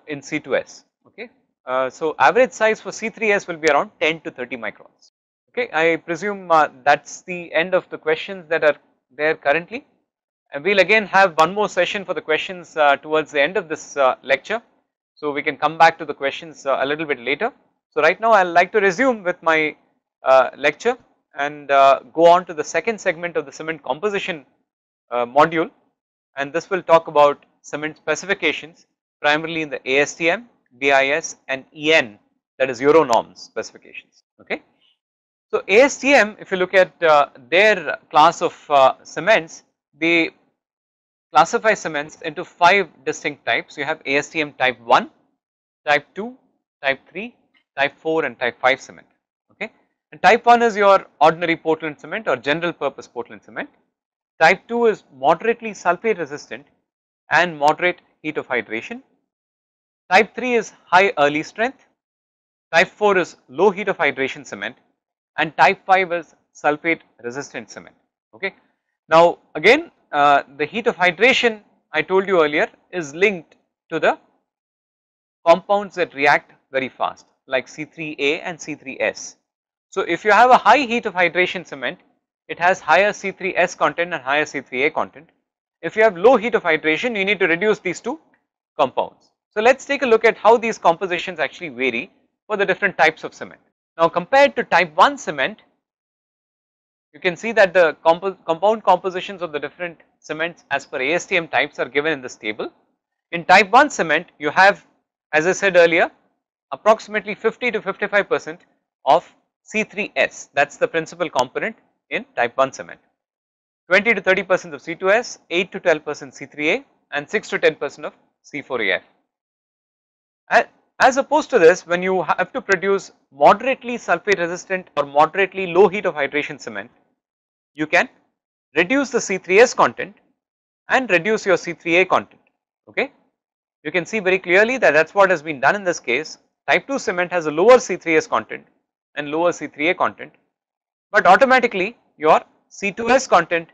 in C2S. Okay, so average size for C3S will be around 10 to 30 microns. Okay, I presume that's the end of the questions that are there currently, and we'll again have one more session for the questions towards the end of this lecture. So we can come back to the questions a little bit later. So right now I'll like to resume with my lecture and go on to the second segment of the cement composition module, and this will talk about cement specifications primarily in the ASTM, BIS and EN, that is Euro norms specifications. Okay, so ASTM, if you look at their class of cements, they classify cements into 5 distinct types. You have ASTM type 1, type 2, type 3, type 4 and type 5 cement. Okay, and type 1 is your ordinary Portland cement or general purpose Portland cement. Type 2 is moderately sulfate resistant and moderate heat of hydration. Type 3 is high early strength. Type 4 is low heat of hydration cement, and type 5 is sulfate resistant cement. Okay, now again the heat of hydration I told you earlier is linked to the compounds that react very fast like C3A and C3S. So if you have a high heat of hydration cement, it has higher C3S content and higher C3A content. If you have low heat of hydration, you need to reduce these two compounds. So let's take a look at how these compositions actually vary for the different types of cement. Now compared to type 1 cement, you can see that the compound compositions of the different cements as per ASTM types are given in this table. In type 1 cement, you have, as I said earlier, approximately 50 to 55% of C3S, that is the principal component, in type 1 cement. 20 to 30% of C2S, 8 to 12% C3A and 6 to 10% of C4AF. As opposed to this, when you have to produce moderately sulfate resistant or moderately low heat of hydration cement, you can reduce the C3S content and reduce your C3A content, okay. You can see very clearly that that is what has been done in this case. Type 2 cement has a lower C3S content and lower C3A content, but automatically your C2S content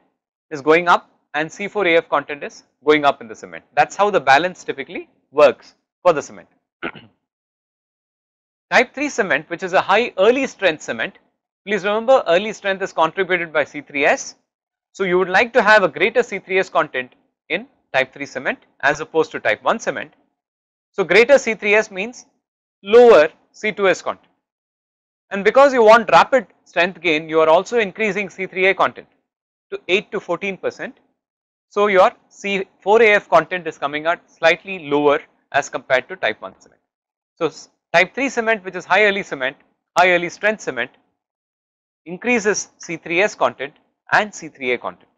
is going up and C4AF content is going up in the cement. That is how the balance typically works for the cement. Type 3 cement, which is a high early strength cement, please remember early strength is contributed by C3S. So you would like to have a greater C3S content in type 3 cement as opposed to type 1 cement. So greater C3S means lower C2S content, and because you want rapid strength gain, you are also increasing C3A content to 8 to 14%. So your C4AF content is coming out slightly lower as compared to type 1 cement. So type 3 cement, which is high early cement, high early strength cement, increases C3S content and C3A content.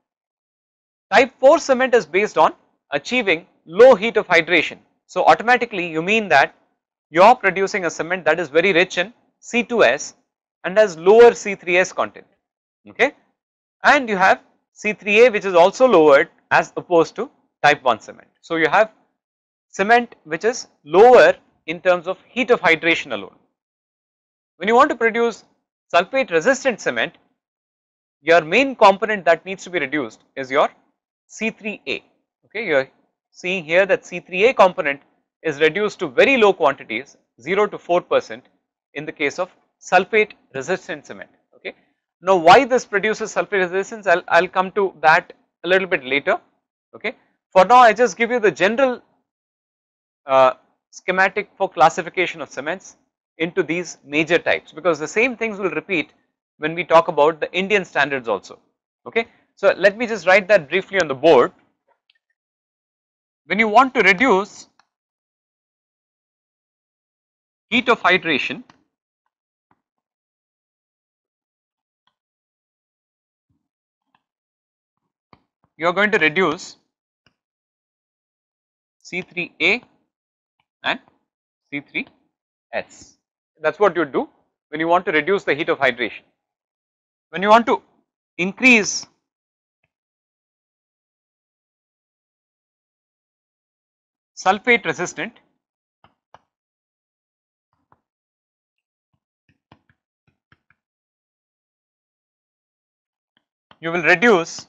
Type 4 cement is based on achieving low heat of hydration. So automatically you mean that you are producing a cement that is very rich in C2S and has lower C3S content, okay, and you have C3A which is also lowered as opposed to type 1 cement. So you have cement which is lower in terms of heat of hydration alone. When you want to produce sulfate resistant cement, your main component that needs to be reduced is your C3A, okay. You are seeing here that C3A component is reduced to very low quantities, 0 to 4% in the case of sulfate resistant cement, okay. Now why this produces sulfate resistance, I'll come to that a little bit later, okay. For now I just give you the general schematic for classification of cements into these major types, because the same things will repeat when we talk about the Indian standards also, okay. So let me just write that briefly on the board. When you want to reduce heat of hydration, you are going to reduce C3A and C3S. That is what you do when you want to reduce the heat of hydration. When you want to increase sulfate resistant, you will reduce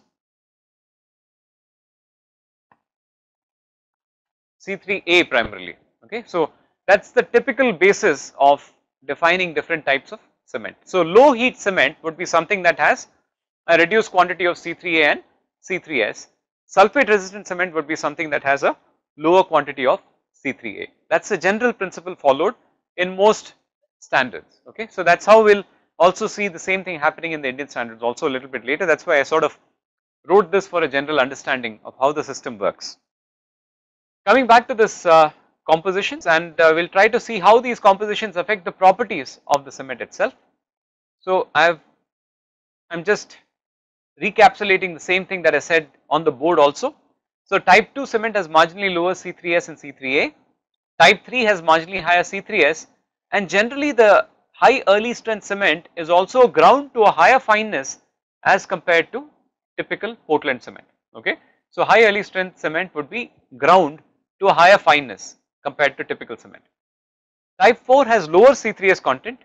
C3A primarily, okay. So that is the typical basis of defining different types of cement. So low heat cement would be something that has a reduced quantity of C3A and C3S. Sulfate resistant cement would be something that has a lower quantity of C3A. That is the general principle followed in most standards, okay. So that is how we will also see the same thing happening in the Indian standards also a little bit later. That is why I sort of wrote this for a general understanding of how the system works. Coming back to this compositions, and we will try to see how these compositions affect the properties of the cement itself. So I am just recapitulating the same thing that I said on the board also. So type 2 cement has marginally lower C3S and C3A, type 3 has marginally higher C3S, and generally the high early strength cement is also ground to a higher fineness as compared to typical Portland cement, okay. So high early strength cement would be ground to a higher fineness compared to typical cement. Type 4 has lower C3S content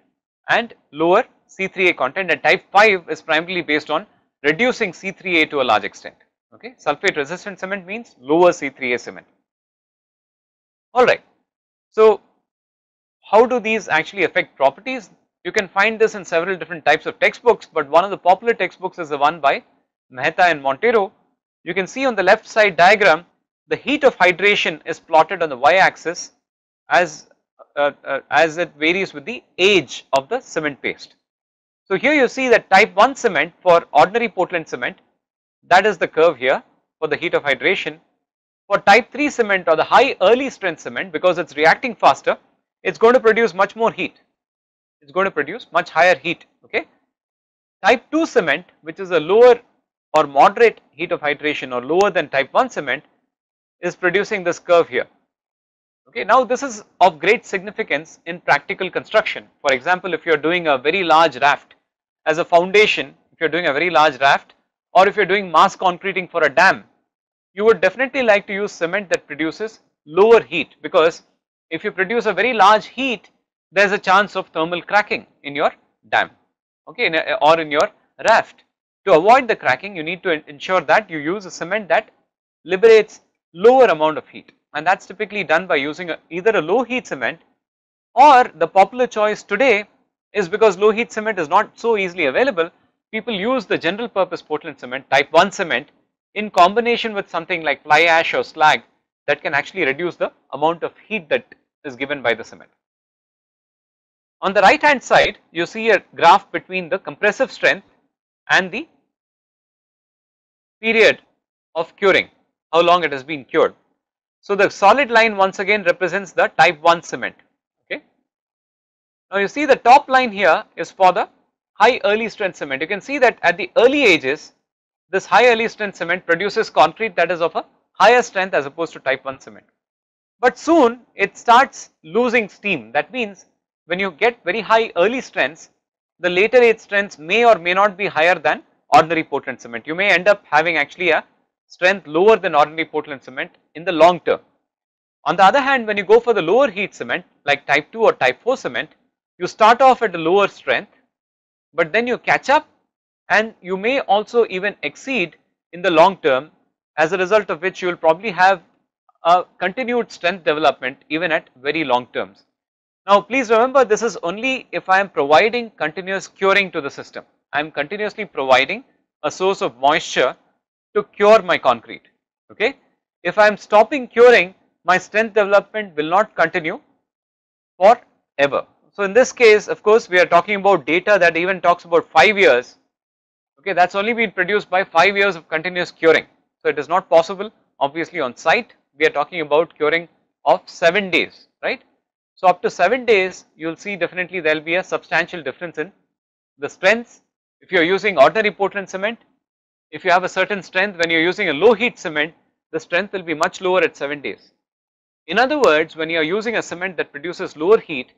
and lower C3A content, and type 5 is primarily based on reducing C3A to a large extent, okay. Sulfate resistant cement means lower C3A cement. Alright. So how do these actually affect properties? You can find this in several different types of textbooks, but one of the popular textbooks is the one by Mehta and Montero. You can see on the left side diagram the heat of hydration is plotted on the y axis as it varies with the age of the cement paste. So here you see that type 1 cement for ordinary Portland cement, that is the curve here for the heat of hydration. For type 3 cement or the high early strength cement, because it is reacting faster, it is going to produce much more heat, it is going to produce much higher heat, okay. Type 2 cement, which is a lower or moderate heat of hydration or lower than type 1 cement, is producing this curve here. Okay, now this is of great significance in practical construction. For example, if you are doing a very large raft as a foundation, if you are doing a very large raft, or if you are doing mass concreting for a dam, you would definitely like to use cement that produces lower heat, because if you produce a very large heat, there is a chance of thermal cracking in your dam, okay, or in your raft. To avoid the cracking, you need to ensure that you use a cement that liberates lower amount of heat, and that is typically done by using either a low heat cement, or the popular choice today is, because low heat cement is not so easily available, people use the general purpose Portland cement, type 1 cement, in combination with something like fly ash or slag that can actually reduce the amount of heat that is given by the cement. On the right hand side, you see a graph between the compressive strength and the period of curing, how long it has been cured. So the solid line once again represents the type 1 cement, okay. Now you see the top line here is for the high early strength cement. You can see that at the early ages, this high early strength cement produces concrete that is of a higher strength as opposed to type 1 cement. But soon it starts losing steam. That means when you get very high early strengths, the later age strengths may or may not be higher than ordinary Portland cement. You may end up having actually a strength lower than ordinary Portland cement in the long term. On the other hand, when you go for the lower heat cement like type 2 or type 4 cement, you start off at a lower strength, but then you catch up, and you may also even exceed in the long term, as a result of which you will probably have a continued strength development even at very long terms. Now please remember, this is only if I am providing continuous curing to the system. I am continuously providing a source of moisture to cure my concrete, okay. If I am stopping curing, my strength development will not continue forever. So in this case, of course, we are talking about data that even talks about 5 years, okay, that is only been produced by 5 years of continuous curing. So it is not possible obviously on site. We are talking about curing of 7 days, right. So up to 7 days, you will see definitely there will be a substantial difference in the strengths. If you are using ordinary Portland cement, if you have a certain strength, when you are using a low heat cement, the strength will be much lower at 7 days. In other words, when you are using a cement that produces lower heat,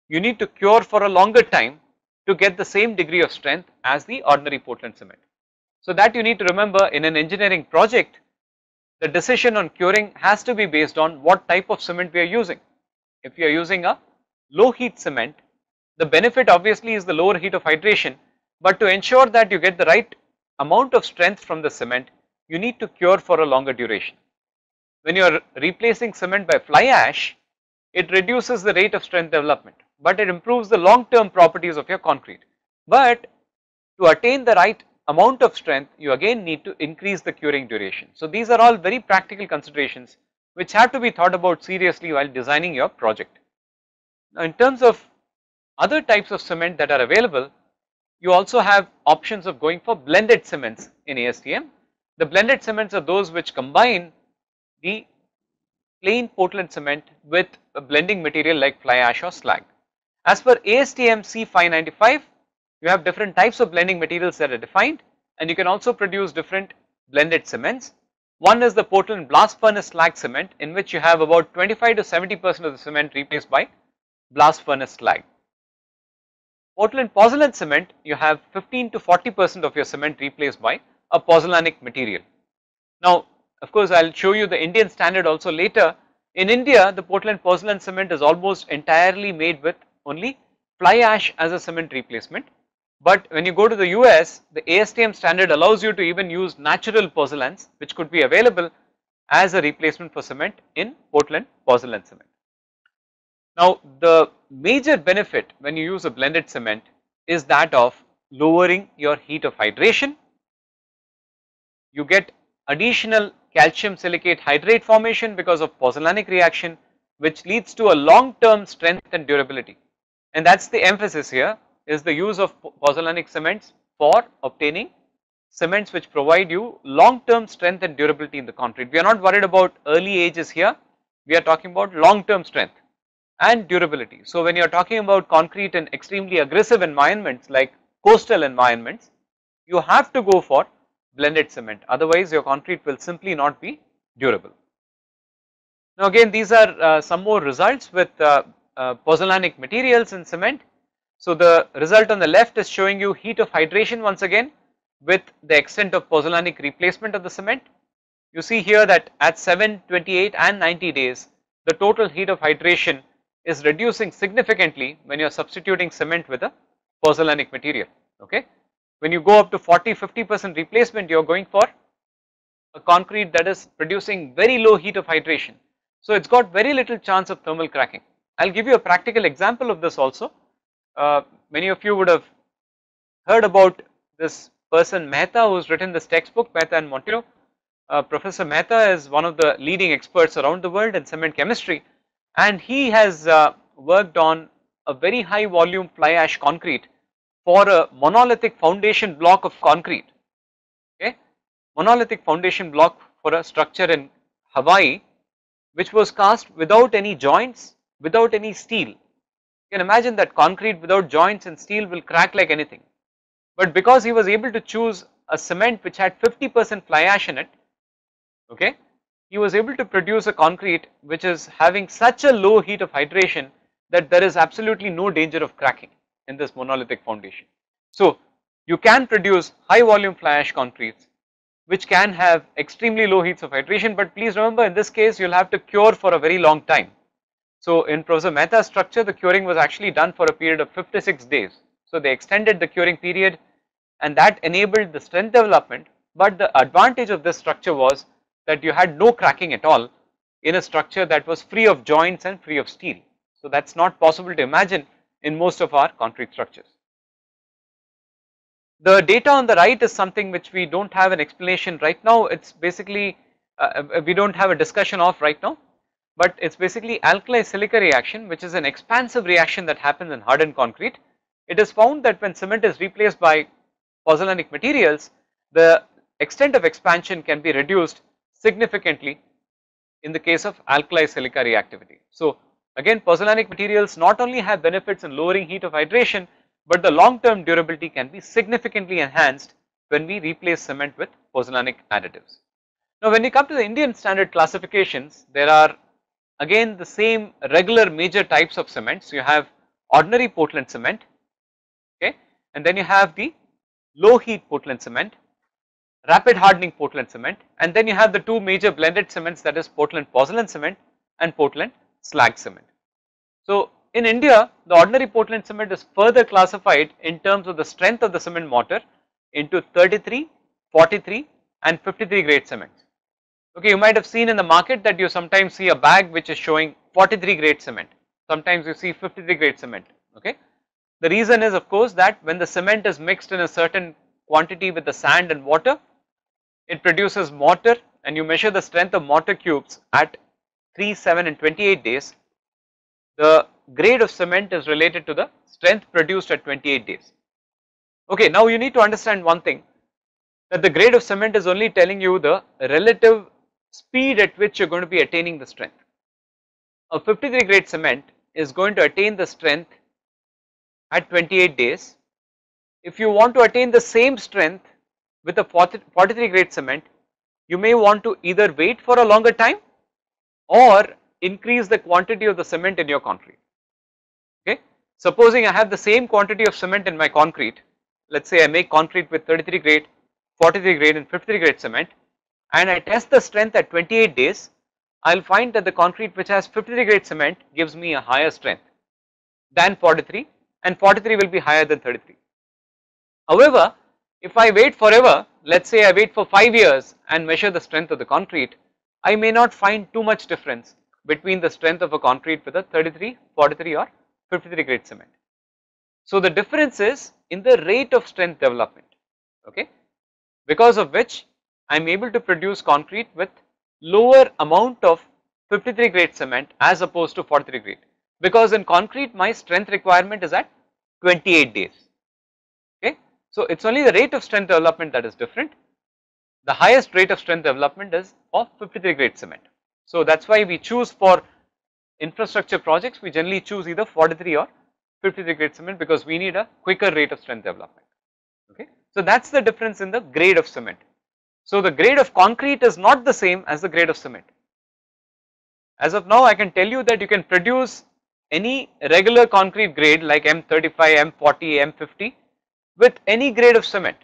you need to cure for a longer time to get the same degree of strength as the ordinary Portland cement. So that you need to remember, in an engineering project, the decision on curing has to be based on what type of cement we are using. If you are using a low heat cement, the benefit obviously is the lower heat of hydration, but to ensure that you get the right amount of strength from the cement, you need to cure for a longer duration. When you are replacing cement by fly ash, it reduces the rate of strength development, but it improves the long term properties of your concrete. But to attain the right amount of strength, you again need to increase the curing duration. So these are all very practical considerations which have to be thought about seriously while designing your project. Now in terms of other types of cement that are available, you also have options of going for blended cements in ASTM. The blended cements are those which combine the plain Portland cement with a blending material like fly ash or slag. As per ASTM C595, you have different types of blending materials that are defined, and you can also produce different blended cements. One is the Portland blast furnace slag cement, in which you have about 25 to 70% of the cement replaced by blast furnace slag. Portland pozzolan cement, you have 15 to 40% of your cement replaced by a pozzolanic material. Now of course, I will show you the Indian standard also later. In India, the Portland pozzolan cement is almost entirely made with only fly ash as a cement replacement. But when you go to the US, the ASTM standard allows you to even use natural pozzolans, which could be available as a replacement for cement in Portland pozzolan cement. Now the major benefit when you use a blended cement is that of lowering your heat of hydration. You get additional calcium silicate hydrate formation because of pozzolanic reaction, which leads to a long term strength and durability, and that is the emphasis here, is the use of pozzolanic cements for obtaining cements which provide you long term strength and durability in the concrete. We are not worried about early ages here, we are talking about long term strength and durability. So when you are talking about concrete in extremely aggressive environments like coastal environments, you have to go for blended cement, otherwise your concrete will simply not be durable. Now again, these are some more results with pozzolanic materials in cement. So the result on the left is showing you heat of hydration once again with the extent of pozzolanic replacement of the cement. You see here that at 7, 28 and 90 days, the total heat of hydration is reducing significantly when you are substituting cement with a pozzolanic material. Okay, when you go up to 40-50% replacement, you are going for a concrete that is producing very low heat of hydration. So it's got very little chance of thermal cracking. I'll give you a practical example of this also. Many of you would have heard about this person Mehta, who's written this textbook, Mehta and Monteiro. Professor Mehta is one of the leading experts around the world in cement chemistry, and he has worked on a very high volume fly ash concrete for a monolithic foundation block of concrete. Okay, monolithic foundation block for a structure in Hawaii, which was cast without any joints, without any steel. You can imagine that concrete without joints and steel will crack like anything. But because he was able to choose a cement which had 50% fly ash in it, okay, he was able to produce a concrete which is having such a low heat of hydration that there is absolutely no danger of cracking in this monolithic foundation. So you can produce high volume fly ash concretes which can have extremely low heats of hydration, but please remember, in this case you will have to cure for a very long time. So in Professor Mehta's structure, the curing was actually done for a period of 56 days. So they extended the curing period, and that enabled the strength development. But the advantage of this structure was that you had no cracking at all in a structure that was free of joints and free of steel. So that's not possible to imagine in most of our concrete structures. The data on the right is something which we don't have an explanation right now. It's basically we don't have a discussion of right now, but it's basically alkali silica reaction, which is an expansive reaction that happens in hardened concrete. It is found that when cement is replaced by pozzolanic materials, the extent of expansion can be reduced significantly in the case of alkali silica reactivity. So again, pozzolanic materials not only have benefits in lowering heat of hydration, but the long term durability can be significantly enhanced when we replace cement with pozzolanic additives. Now when we come to the Indian standard classifications, there are again the same regular major types of cements. You have ordinary Portland cement, okay, and then you have the low heat Portland cement, rapid hardening Portland cement, and then you have the two major blended cements, that is Portland pozzolan cement and Portland slag cement. So in India, the ordinary Portland cement is further classified in terms of the strength of the cement mortar into 33, 43 and 53 grade cements. Okay, you might have seen in the market that you sometimes see a bag which is showing 43 grade cement, sometimes you see 53 grade cement. Okay, the reason is of course that when the cement is mixed in a certain quantity with the sand and water, it produces mortar, and you measure the strength of mortar cubes at 3, 7 and 28 days. The grade of cement is related to the strength produced at 28 days. Okay, now you need to understand one thing, that the grade of cement is only telling you the relative speed at which you are going to be attaining the strength. A 53 grade cement is going to attain the strength at 28 days. If you want to attain the same strength with a 43 grade cement, you may want to either wait for a longer time or increase the quantity of the cement in your concrete. Okay, supposing I have the same quantity of cement in my concrete, let's say I make concrete with 33 grade, 43 grade and 53 grade cement, and I test the strength at 28 days, I will find that the concrete which has 53 grade cement gives me a higher strength than 43, and 43 will be higher than 33. However, if I wait forever, let's say I wait for 5 years and measure the strength of the concrete, I may not find too much difference between the strength of a concrete with a 33, 43 or 53 grade cement. So the difference is in the rate of strength development, okay, because of which I am able to produce concrete with lower amount of 53 grade cement as opposed to 43 grade, because in concrete my strength requirement is at 28 days. Okay, so it's only the rate of strength development that is different. The highest rate of strength development is of 53 grade cement. So that's why we choose for infrastructure projects, we generally choose either 43 or 53 grade cement, because we need a quicker rate of strength development. Okay, so So that is the difference in the grade of cement. So the grade of concrete is not the same as the grade of cement. As of now I can tell you that you can produce any regular concrete grade like M35, M40, M50 with any grade of cement.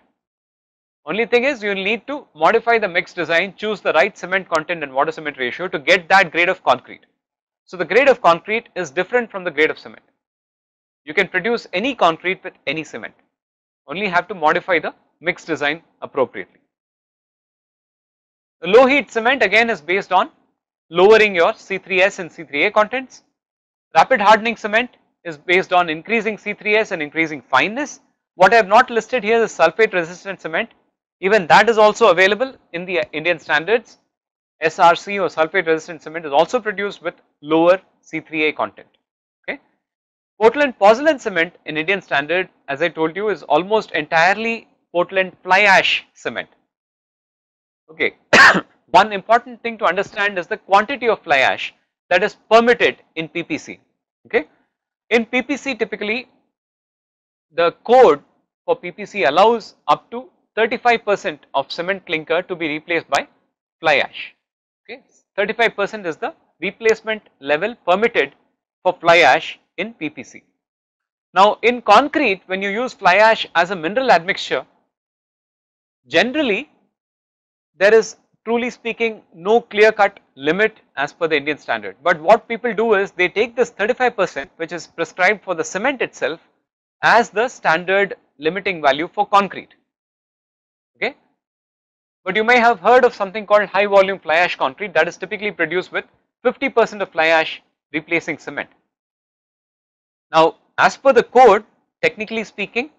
Only thing is you will need to modify the mix design, choose the right cement content and water cement ratio to get that grade of concrete. So the grade of concrete is different from the grade of cement. You can produce any concrete with any cement, only have to modify the mix design appropriately. The low heat cement again is based on lowering your C3S and C3A contents. Rapid hardening cement is based on increasing C3S and increasing fineness. What I have not listed here is sulfate resistant cement. Even that is also available in the Indian standards. SRC or sulfate resistant cement is also produced with lower C3A content. Okay. Portland pozzolan cement in Indian standard, as I told you, is almost entirely Portland fly ash cement. Okay. One important thing to understand is the quantity of fly ash that is permitted in PPC. Okay. In PPC typically the code for PPC allows up to 35% of cement clinker to be replaced by fly ash. Okay, 35% is the replacement level permitted for fly ash in PPC. Now in concrete, when you use fly ash as a mineral admixture, generally there is truly speaking no clear cut limit as per the Indian standard, but what people do is they take this 35% which is prescribed for the cement itself as the standard limiting value for concrete. Okay. But you may have heard of something called high volume fly ash concrete that is typically produced with 50% of fly ash replacing cement. Now as per the code, technically speaking,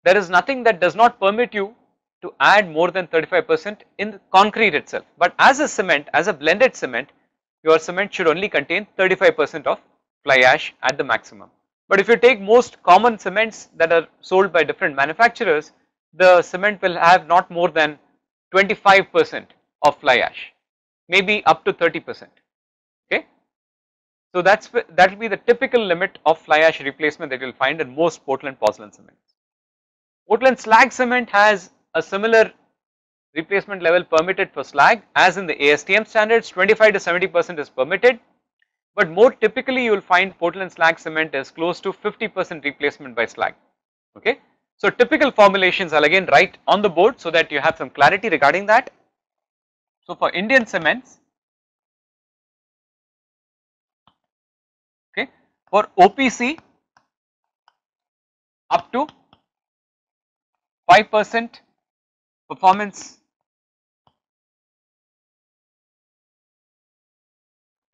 there is nothing that does not permit you to add more than 35% in the concrete itself, but as a cement, as a blended cement, your cement should only contain 35% of fly ash at the maximum. But if you take most common cements that are sold by different manufacturers, the cement will have not more than 25% of fly ash, maybe up to 30%. Okay. So that will be the typical limit of fly ash replacement that you will find in most Portland pozzolan cements. Portland slag cement has a similar replacement level permitted for slag as in the ASTM standards. 25 to 70% is permitted, but more typically you will find Portland slag cement is close to 50% replacement by slag. Okay. So typical formulations I'll again write on the board so that you have some clarity regarding that. So for Indian cements, okay, for OPC up to 5% performance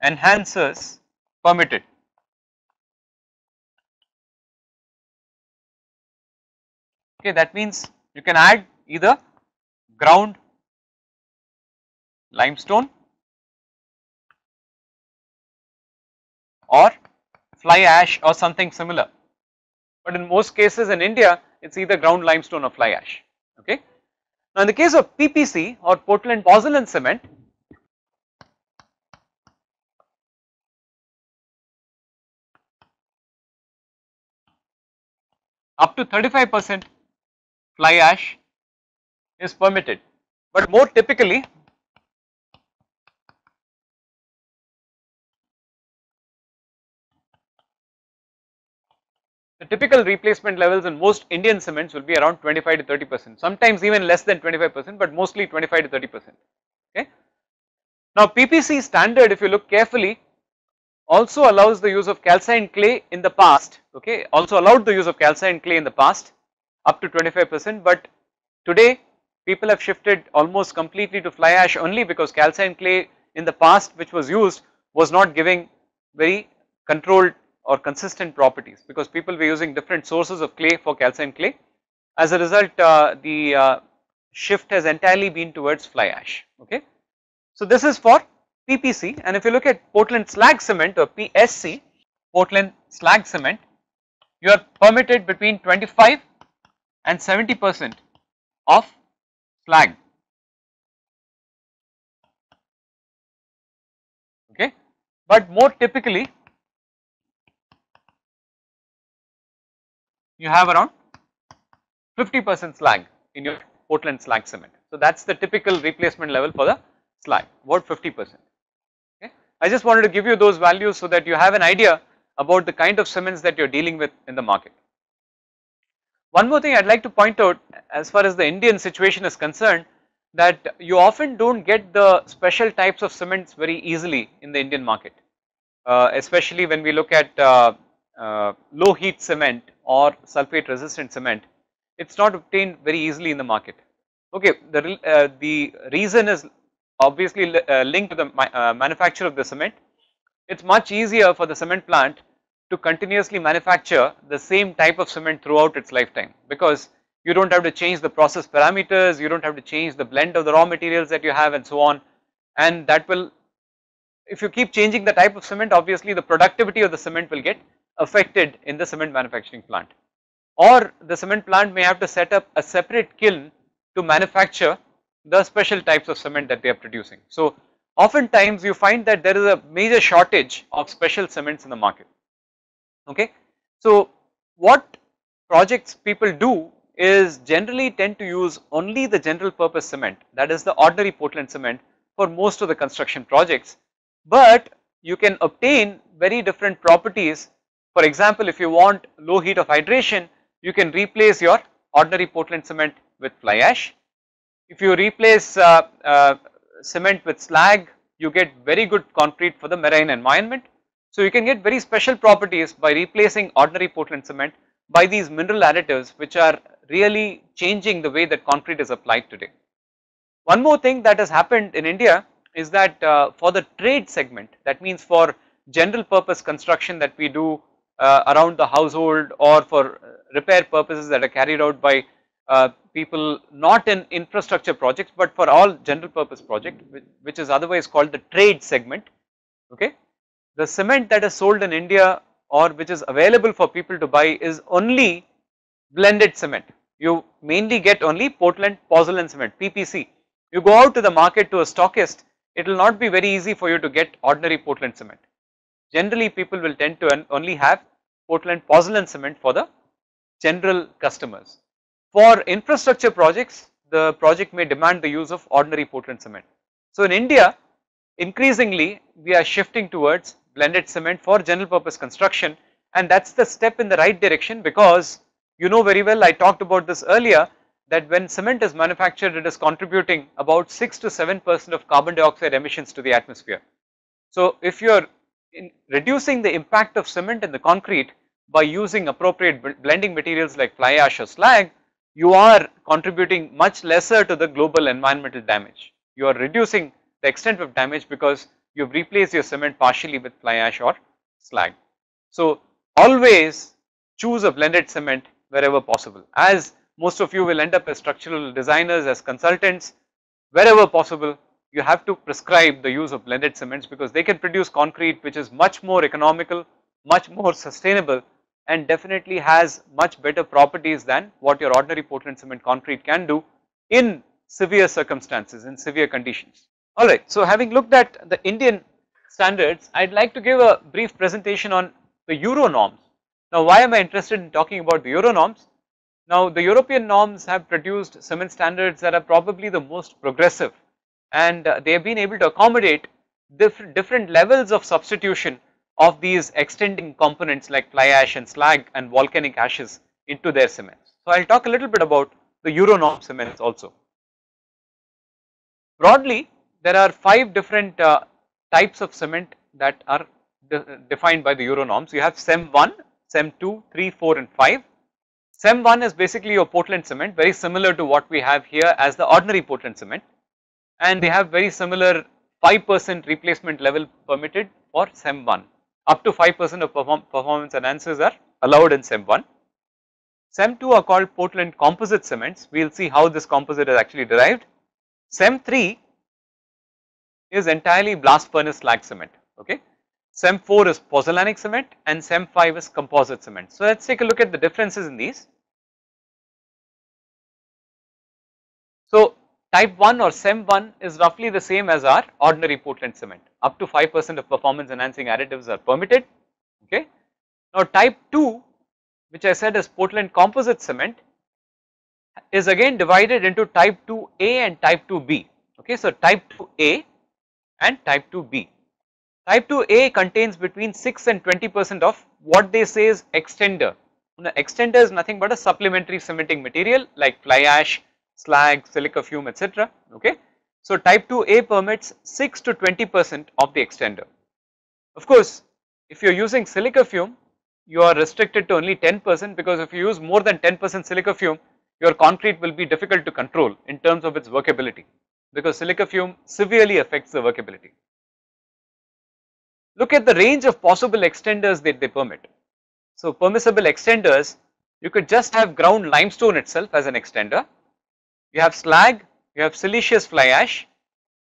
enhancers permitted. Okay, that means you can add either ground limestone or fly ash or something similar, but in most cases in India it is either ground limestone or fly ash. Okay. Now in the case of PPC or Portland pozzolan cement, up to 35% fly ash is permitted, but more typically the typical replacement levels in most Indian cements will be around 25 to 30%, sometimes even less than 25%, but mostly 25 to 30%. Okay. Now PPC standard, if you look carefully, also allows the use of calcined clay in the past. Okay, also allowed the use of calcined clay in the past up to 25%, but today people have shifted almost completely to fly ash only because calcined clay in the past which was used was not giving very controlled or consistent properties because people were using different sources of clay for calcined clay. As a result, the shift has entirely been towards fly ash. Okay. So this is for PPC, and if you look at Portland slag cement or PSC, Portland slag cement, you are permitted between 25 and 70% of slag. Okay, but more typically you have around 50% slag in your Portland slag cement. So that is the typical replacement level for the slag, about 50%. Okay. I just wanted to give you those values so that you have an idea about the kind of cements that you are dealing with in the market. One more thing I would like to point out as far as the Indian situation is concerned, that you often do not get the special types of cements very easily in the Indian market, especially when we look at low heat cement or sulfate resistant cement. It is not obtained very easily in the market. Okay, the reason is obviously linked to the manufacture of the cement. It is much easier for the cement plant to continuously manufacture the same type of cement throughout its lifetime, because you do not have to change the process parameters, you do not have to change the blend of the raw materials that you have and so on, and that will, if you keep changing the type of cement, obviously the productivity of the cement will get affected in the cement manufacturing plant, or the cement plant may have to set up a separate kiln to manufacture the special types of cement that they are producing. So oftentimes you find that there is a major shortage of special cements in the market. Okay. So what projects people do is generally tend to use only the general purpose cement, that is the ordinary Portland cement, for most of the construction projects, but you can obtain very different properties. For example, if you want low heat of hydration, you can replace your ordinary Portland cement with fly ash. If you replace cement with slag, you get very good concrete for the marine environment. So you can get very special properties by replacing ordinary Portland cement by these mineral additives, which are really changing the way that concrete is applied today. One more thing that has happened in India is that for the trade segment, that means for general purpose construction that we do around the household, or for repair purposes that are carried out by people not in infrastructure projects, but for all general purpose project, which is otherwise called the trade segment. Okay. The cement that is sold in India or which is available for people to buy is only blended cement. You mainly get only Portland pozzolan cement, PPC. You go out to the market to a stockist, it will not be very easy for you to get ordinary Portland cement. Generally people will tend to only have Portland pozzolan cement for the general customers. For infrastructure projects, the project may demand the use of ordinary Portland cement. So in India, increasingly we are shifting towards blended cement for general purpose construction, and that is the step in the right direction, because you know very well, I talked about this earlier, that when cement is manufactured, it is contributing about 6 to 7% of carbon dioxide emissions to the atmosphere. So if you are reducing the impact of cement in the concrete by using appropriate blending materials like fly ash or slag, you are contributing much lesser to the global environmental damage. You are reducing the extent of damage because you have replaced your cement partially with fly ash or slag. So always choose a blended cement wherever possible. As most of you will end up as structural designers, as consultants, wherever possible you have to prescribe the use of blended cements, because they can produce concrete which is much more economical, much more sustainable, and definitely has much better properties than what your ordinary Portland cement concrete can do in severe circumstances, in severe conditions. Alright, so having looked at the Indian standards, I would like to give a brief presentation on the Euro norms. Now why am I interested in talking about the Euro norms? Now the European norms have produced cement standards that are probably the most progressive, and they have been able to accommodate different levels of substitution of these extending components like fly ash and slag and volcanic ashes into their cements. So I will talk a little bit about the Euro norm cements also. Broadly, there are 5 different types of cement that are defined by the Euro norms. You have CEM 1, CEM 2, 3, 4 and 5. CEM 1 is basically your Portland cement, very similar to what we have here as the ordinary Portland cement, and they have very similar 5% replacement level permitted for CEM 1. Up to 5% of performance enhancers are allowed in CEM 1. CEM 2 are called Portland composite cements. We will see how this composite is actually derived. CEM 3 is entirely blast furnace slag cement. Okay. CEM 4 is pozzolanic cement and CEM 5 is composite cement. So let us take a look at the differences in these. So type 1 or CEM 1 is roughly the same as our ordinary Portland cement. Up to 5% of performance enhancing additives are permitted. Okay. Now type 2, which I said is Portland composite cement, is again divided into type 2A and type 2B. Okay, so type 2A and type 2B. Type 2A contains between 6 and 20% of what they say is extender. Now, extender is nothing but a supplementary cementing material like fly ash, slag, silica fume, etc. Okay, so type 2A permits 6 to 20% of the extender. Of course, if you are using silica fume, you are restricted to only 10%, because if you use more than 10% silica fume, your concrete will be difficult to control in terms of its workability, because silica fume severely affects the workability. Look at the range of possible extenders that they permit. So permissible extenders, you could just have ground limestone itself as an extender. You have slag, you have siliceous fly ash,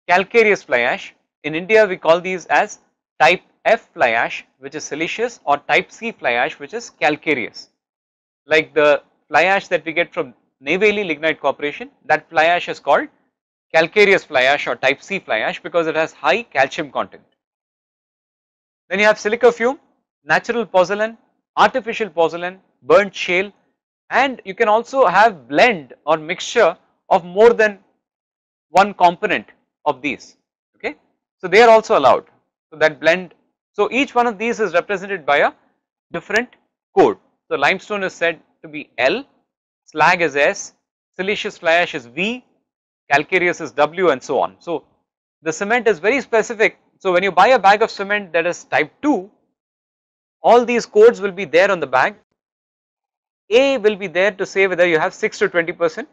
calcareous fly ash. In India we call these as type F fly ash, which is siliceous, or type C fly ash, which is calcareous. Like the fly ash that we get from Neyveli Lignite Corporation, that fly ash is called calcareous fly ash or type C fly ash because it has high calcium content. Then you have silica fume, natural pozzolan, artificial pozzolan, burnt shale, and you can also have blend or mixture of more than one component of these. Okay, so they are also allowed. So that blend, so each one of these is represented by a different code. So limestone is said to be L, slag is S, siliceous fly ash is V, calcareous is W, and so on. So the cement is very specific. So when you buy a bag of cement that is type 2, all these codes will be there on the bag. A will be there to say whether you have 6 to 20%,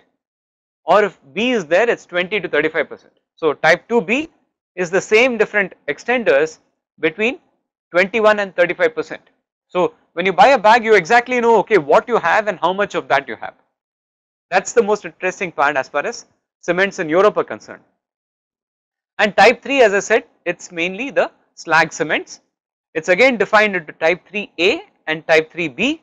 or if B is there, it's 20 to 35%. So type 2B is the same different extenders between 21 and 35%. So when you buy a bag, you exactly know, okay, what you have and how much of that you have. That's the most interesting part as far as cements in Europe are concerned. And type 3, as I said, it's mainly the slag cements. It's again defined into type 3A and type 3B.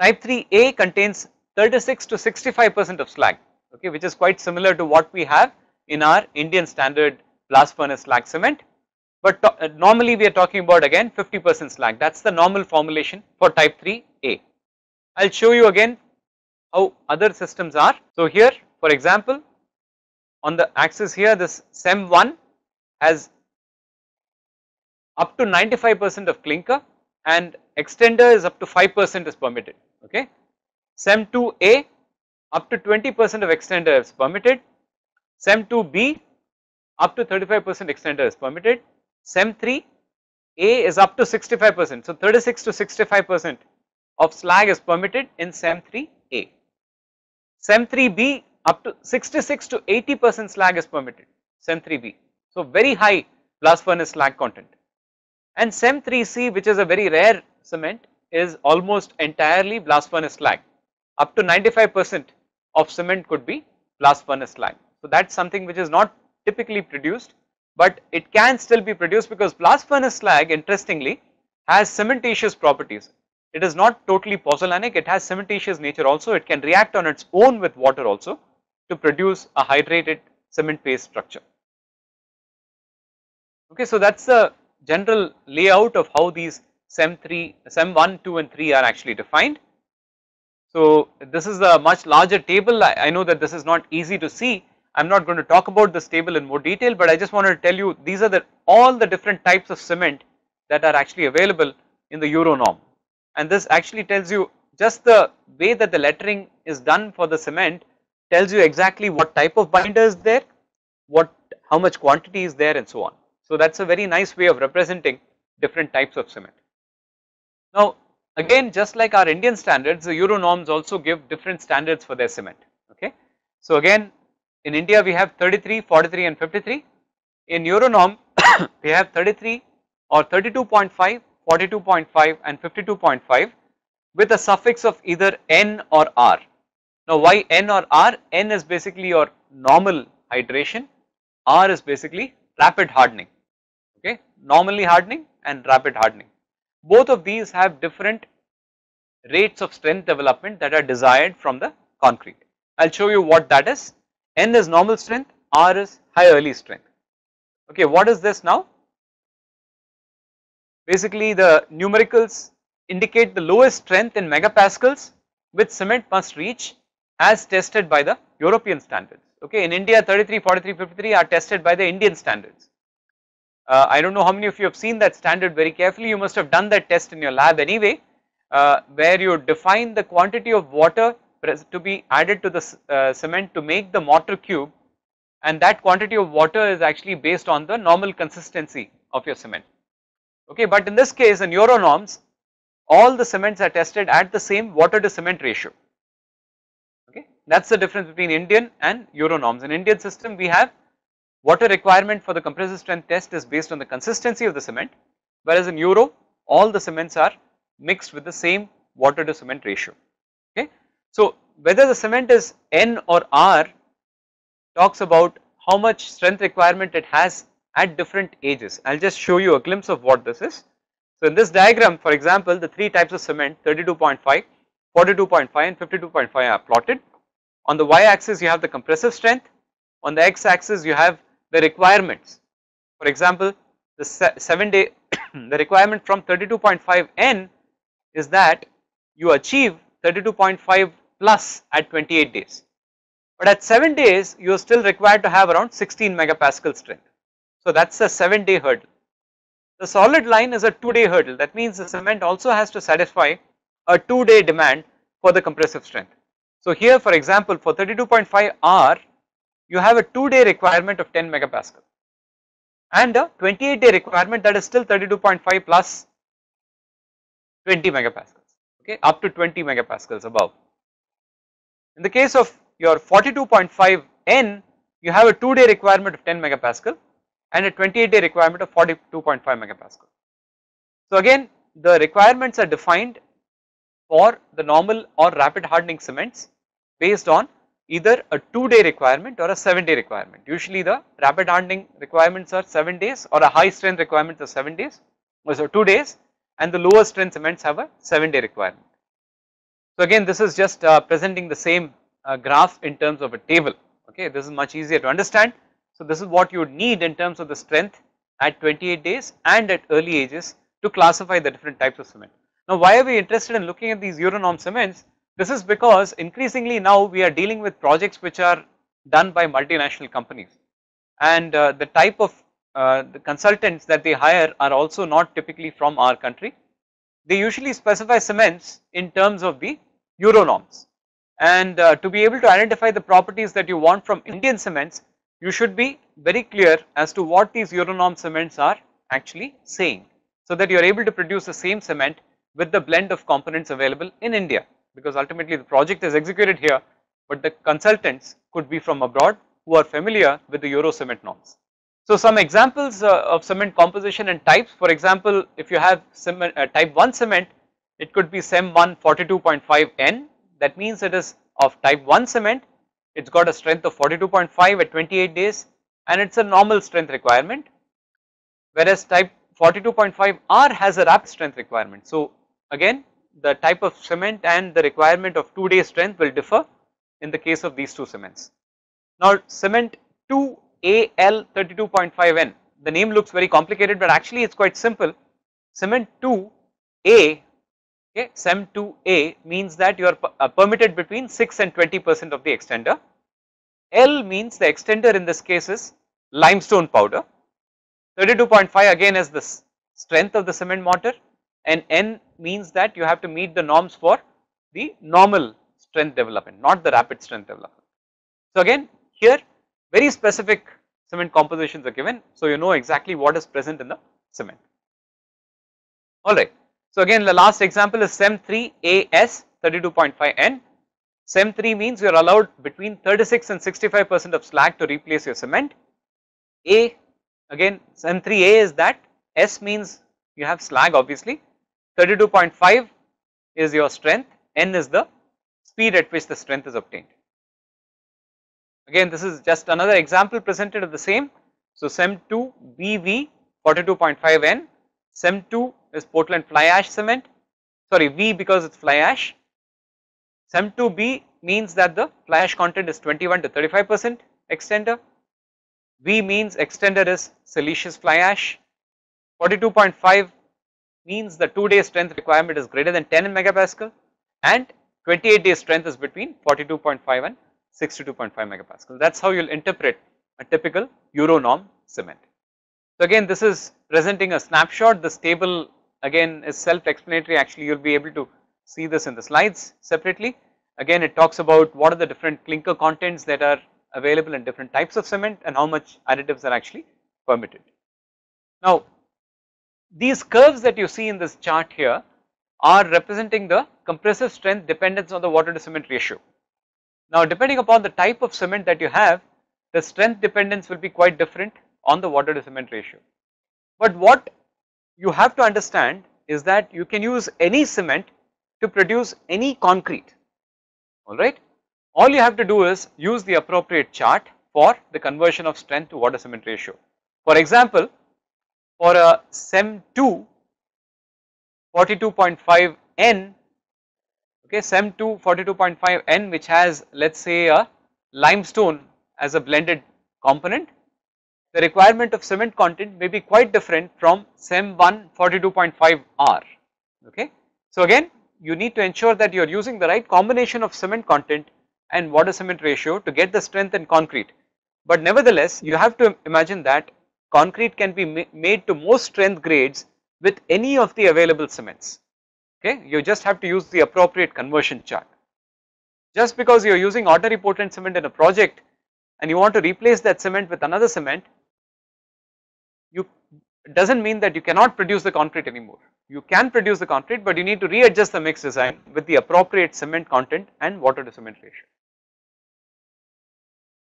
Type 3A contains 36 to 65% of slag, okay, which is quite similar to what we have in our Indian standard blast furnace slag cement. But normally we are talking about again 50% slag. That's the normal formulation for type 3A. I'll show you again how other systems are. So here, for example, on the axis here, this SEM 1 has up to 95% of clinker, and extender is up to 5% is permitted. Okay, SEM 2A up to 20% of extender is permitted. SEM 2B up to 35% extender is permitted. SEM 3A is up to 65%. So 36 to 65% of slag is permitted in SEM 3A. SEM 3B up to 66 to 80% slag is permitted, SEM 3B. So very high blast furnace slag content. And SEM 3C, which is a very rare cement, is almost entirely blast furnace slag. Up to 95% of cement could be blast furnace slag. So that's something which is not typically produced, but it can still be produced because blast furnace slag, interestingly, has cementitious properties. It is not totally pozzolanic, it has cementitious nature also. It can react on its own with water also to produce a hydrated cement paste structure. Okay, so that's the general layout of how these SEM 1, 2 and 3 are actually defined. So this is a much larger table. I know that this is not easy to see. I am not going to talk about this table in more detail, but I just wanted to tell you these are all the different types of cement that are actually available in the Euro norm. And this actually tells you just the way that the lettering is done for the cement tells you exactly what type of binder is there, how much quantity is there, and so on. So that's a very nice way of representing different types of cement. Now again, just like our Indian standards, the Euro norms also give different standards for their cement. Okay, so again, in India we have 33, 43 and 53. In Euro norm we have 33 or 32.5, 42.5 and 52.5 with a suffix of either N or R. Now why N or R? N is basically your normal hydration, R is basically rapid hardening. Okay, normally hardening and rapid hardening. Both of these have different rates of strength development that are desired from the concrete. I'll show you what that is. N is normal strength, R is high early strength. Okay, what is this now? Basically the numericals indicate the lowest strength in megapascals which cement must reach as tested by the European standards. Okay, in India 33, 43, 53 are tested by the Indian standards. I don't know how many of you have seen that standard very carefully. You must have done that test in your lab anyway, where you define the quantity of water to be added to the cement to make the mortar cube, and that quantity of water is actually based on the normal consistency of your cement. Okay, but in this case in Euro norms, all the cements are tested at the same water to cement ratio. Okay, that is the difference between Indian and Euro norms. In Indian system we have water requirement for the compressive strength test is based on the consistency of the cement, whereas in Euro all the cements are mixed with the same water to cement ratio. Okay, so whether the cement is N or R talks about how much strength requirement it has at different ages. I will just show you a glimpse of what this is. So in this diagram, for example, the three types of cement 32.5, 42.5 and 52.5 are plotted. On the y axis you have the compressive strength, on the x axis you have the requirements. For example, the 7-day the requirement from 32.5 N is that you achieve 32.5 plus at 28 days, but at 7 days you are still required to have around 16 megapascal strength. So that is a 7-day hurdle. The solid line is a 2-day hurdle. That means the cement also has to satisfy a 2-day demand for the compressive strength. So here for example for 32.5 R you have a 2-day requirement of 10 megapascal and a 28-day requirement that is still 32.5 plus 20 megapascals, okay, up to 20 megapascals above. In the case of your 42.5 N you have a 2-day requirement of 10 megapascal and a 28-day requirement of 42.5 megapascal. So again the requirements are defined for the normal or rapid hardening cements based on either a 2-day requirement or a 7-day requirement. Usually the rapid hardening requirements are 7 days or a high strength requirements are 7 days, so 2 days, and the lower strength cements have a 7-day requirement. So again this is just presenting the same graph in terms of a table. Okay, this is much easier to understand. So this is what you would need in terms of the strength at 28 days and at early ages to classify the different types of cement. Now why are we interested in looking at these Euronorm cements? This is because increasingly now we are dealing with projects which are done by multinational companies, and the type of the consultants that they hire are also not typically from our country. They usually specify cements in terms of the Euro norms, and to be able to identify the properties that you want from Indian cements, you should be very clear as to what these Euronorm cements are actually saying, so that you are able to produce the same cement with the blend of components available in India, because ultimately the project is executed here, but the consultants could be from abroad who are familiar with the Euro cement norms. So some examples of cement composition and types. For example, if you have cement, type 1 cement, it could be CEM 1 42.5 N. That means it is of type 1 cement. It's got a strength of 42.5 at 28 days, and it's a normal strength requirement, whereas type 42.5 R has a rapid strength requirement. So again the type of cement and the requirement of 2-day strength will differ in the case of these two cements. Now cement 2 AL 32.5 N, the name looks very complicated, but actually it's quite simple. Cement 2 A, okay, CEM 2 A means that you are permitted between 6 and 20% of the extender. L means the extender in this case is limestone powder. 32.5 again is the strength of the cement mortar, and N means that you have to meet the norms for the normal strength development, not the rapid strength development. So again here very specific cement compositions are given, so you know exactly what is present in the cement. Alright, so again the last example is CEM 3 AS 32.5 N. CEM 3 means you are allowed between 36 and 65% of slag to replace your cement. A, again CEM 3A is that, S means you have slag obviously, 32.5 is your strength, N is the speed at which the strength is obtained. Again this is just another example presented of the same. So CEM 2 BV 42.5 N, CEM 2 is Portland fly ash cement, sorry V because it's fly ash. CEM 2B means that the fly ash content is 21 to 35% extender. V means extender is siliceous fly ash. 42.5 means the 2-day strength requirement is greater than 10 megapascal, and 28-day strength is between 42.5 and 62.5 megapascal. That is how you will interpret a typical Euronorm cement. So again, this is presenting a snapshot. This table again is self-explanatory. Actually, you will be able to see this in the slides separately. Again, it talks about what are the different clinker contents that are available in different types of cement and how much additives are actually permitted. Now, these curves that you see in this chart here are representing the compressive strength dependence on the water to cement ratio. Now, depending upon the type of cement that you have, the strength dependence will be quite different on the water to cement ratio. But what you have to understand is that you can use any cement to produce any concrete, alright. All you have to do is use the appropriate chart for the conversion of strength to water cement ratio. For example, for a CEM2 42.5 N, okay, CEM2 42.5 N, which has, let us say, a limestone as a blended component, the requirement of cement content may be quite different from CEM1 42.5 R, okay. So again, you need to ensure that you are using the right combination of cement content and water cement ratio to get the strength in concrete. But nevertheless, you have to imagine that concrete can be made to most strength grades with any of the available cements, okay. You just have to use the appropriate conversion chart. Just because you are using ordinary Portland cement in a project and you want to replace that cement with another cement, it does not mean that you cannot produce the concrete anymore. You can produce the concrete, but you need to readjust the mix design with the appropriate cement content and water to cement ratio.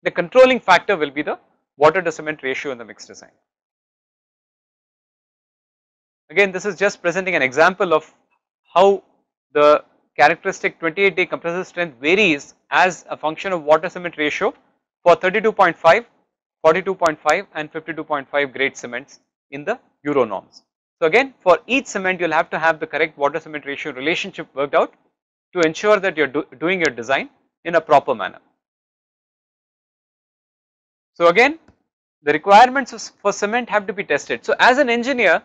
The controlling factor will be the water to cement ratio in the mix design. Again, this is just presenting an example of how the characteristic 28-day compressive strength varies as a function of water cement ratio for 32.5, 42.5 and 52.5 grade cements in the Euro norms. So again, for each cement you will have to have the correct water cement ratio relationship worked out to ensure that you are doing your design in a proper manner. So again, the requirements for cement have to be tested. So as an engineer,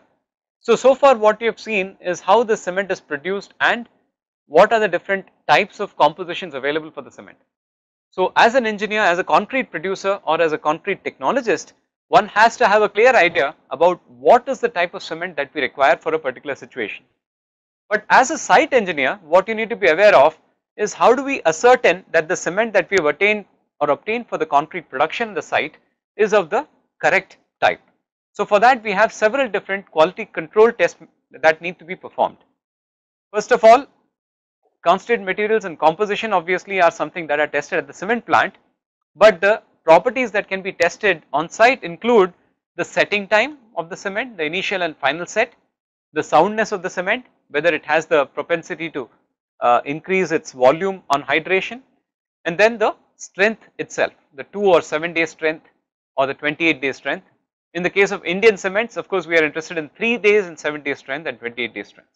so far what you have seen is how the cement is produced and what are the different types of compositions available for the cement. So as an engineer, as a concrete producer or as a concrete technologist, one has to have a clear idea about what is the type of cement that we require for a particular situation. But as a site engineer, what you need to be aware of is how do we ascertain that the cement that we have attained or obtained for the concrete production in the site is of the correct type. So for that we have several different quality control tests that need to be performed. First of all, constituent materials and composition obviously are something that are tested at the cement plant, but the properties that can be tested on site include the setting time of the cement, the initial and final set, the soundness of the cement, whether it has the propensity to increase its volume on hydration, and then the strength itself, the 2 or 7 day strength or the 28-day strength. In the case of Indian cements, of course, we are interested in 3 days and 7 day strength and 28-day strength.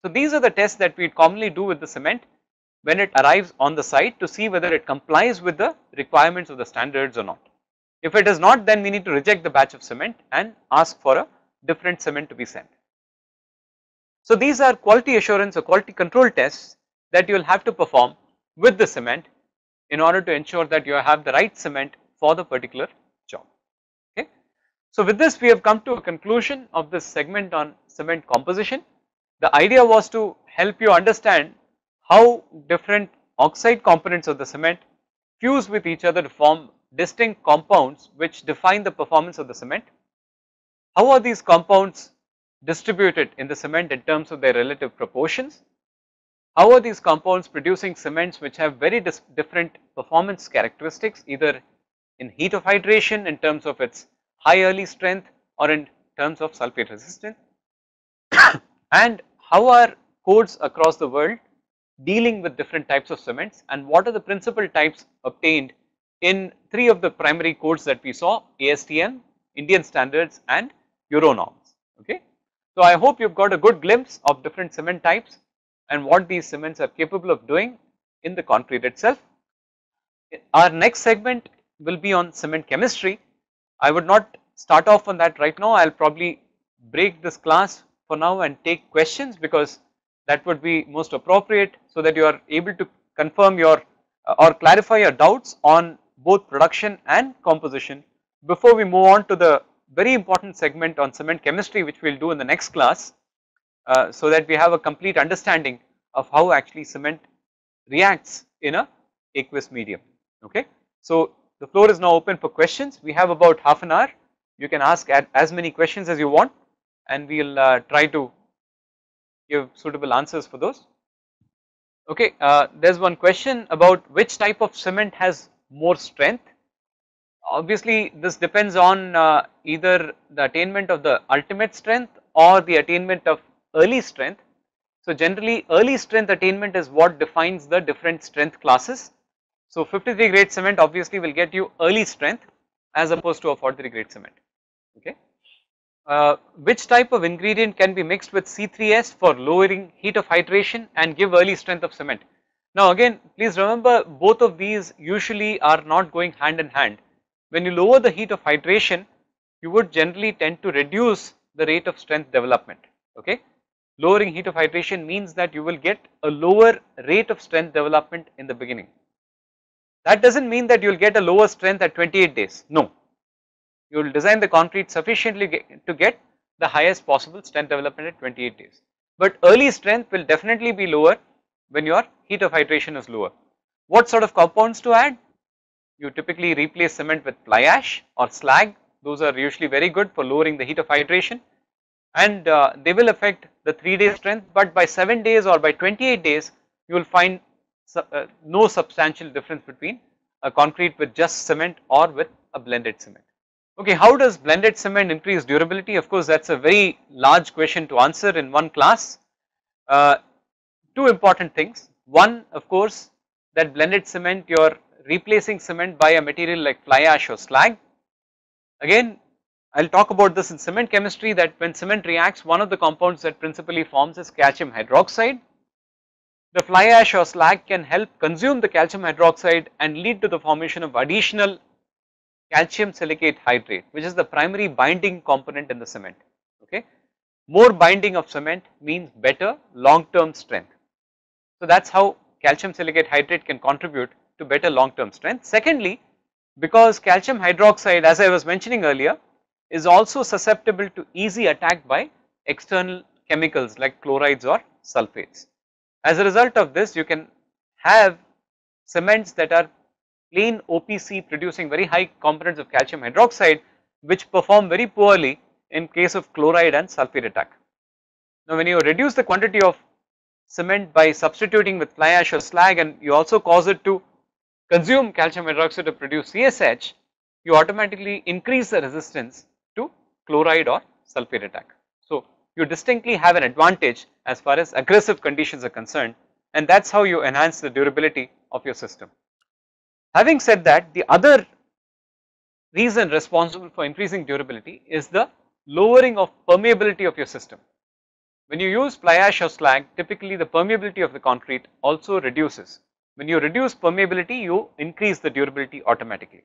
So these are the tests that we commonly do with the cement when it arrives on the site to see whether it complies with the requirements of the standards or not. If it does not, then we need to reject the batch of cement and ask for a different cement to be sent. So these are quality assurance or quality control tests that you will have to perform with the cement in order to ensure that you have the right cement for the particular job. Okay. So with this we have come to a conclusion of this segment on cement composition. The idea was to help you understand how different oxide components of the cement fuse with each other to form distinct compounds which define the performance of the cement. How are these compounds distributed in the cement in terms of their relative proportions? How are these compounds producing cements which have very different performance characteristics, either in heat of hydration in terms of its high early strength or in terms of sulfate resistance? And how are codes across the world dealing with different types of cements, and what are the principal types obtained in 3 of the primary codes that we saw: ASTM, Indian standards and Euro norms. Okay. So I hope you have got a good glimpse of different cement types and what these cements are capable of doing in the concrete itself. Our next segment will be on cement chemistry. I would not start off on that right now. I will probably break this class for now and take questions, because that would be most appropriate, so that you are able to confirm your or clarify your doubts on both production and composition before we move on to the very important segment on cement chemistry, which we will do in the next class, so that we have a complete understanding of how actually cement reacts in a aqueous medium. Okay. So the floor is now open for questions. We have about half an hour. You can ask as many questions as you want, and we will try to give suitable answers for those. Okay, there is one question about which type of cement has more strength. Obviously, this depends on either the attainment of the ultimate strength or the attainment of early strength. So generally, early strength attainment is what defines the different strength classes. So 53 grade cement obviously will get you early strength as opposed to a 43 grade cement. Okay. Which type of ingredient can be mixed with C3S for lowering heat of hydration and give early strength of cement? Now again, please remember, both of these usually are not going hand in hand. When you lower the heat of hydration, you would generally tend to reduce the rate of strength development. Okay. Lowering heat of hydration means that you will get a lower rate of strength development in the beginning. That does not mean that you will get a lower strength at 28 days, no. You will design the concrete sufficiently to get the highest possible strength development at 28 days. But early strength will definitely be lower when your heat of hydration is lower. What sort of compounds to add? You typically replace cement with fly ash or slag. Those are usually very good for lowering the heat of hydration, and they will affect the 3-day strength, but by 7 days or by 28 days you will find no substantial difference between a concrete with just cement or with a blended cement. Okay, how does blended cement increase durability? Of course, that is a very large question to answer in one class. Two important things. One, of course, that blended cement, you are replacing cement by a material like fly ash or slag. Again, I will talk about this in cement chemistry, that when cement reacts, one of the compounds that principally forms is calcium hydroxide. The fly ash or slag can help consume the calcium hydroxide and lead to the formation of additional calcium silicate hydrate, which is the primary binding component in the cement. Okay. More binding of cement means better long term strength. So that is how calcium silicate hydrate can contribute to better long term strength. Secondly, because calcium hydroxide, as I was mentioning earlier, is also susceptible to easy attack by external chemicals like chlorides or sulfates. As a result of this, you can have cements that are plain OPC producing very high components of calcium hydroxide, which perform very poorly in case of chloride and sulfate attack. Now when you reduce the quantity of cement by substituting with fly ash or slag, and you also cause it to consume calcium hydroxide to produce CSH, you automatically increase the resistance to chloride or sulfate attack. So you distinctly have an advantage as far as aggressive conditions are concerned, and that is how you enhance the durability of your system. Having said that, the other reason responsible for increasing durability is the lowering of permeability of your system. When you use fly ash or slag, typically the permeability of the concrete also reduces. When you reduce permeability, you increase the durability automatically.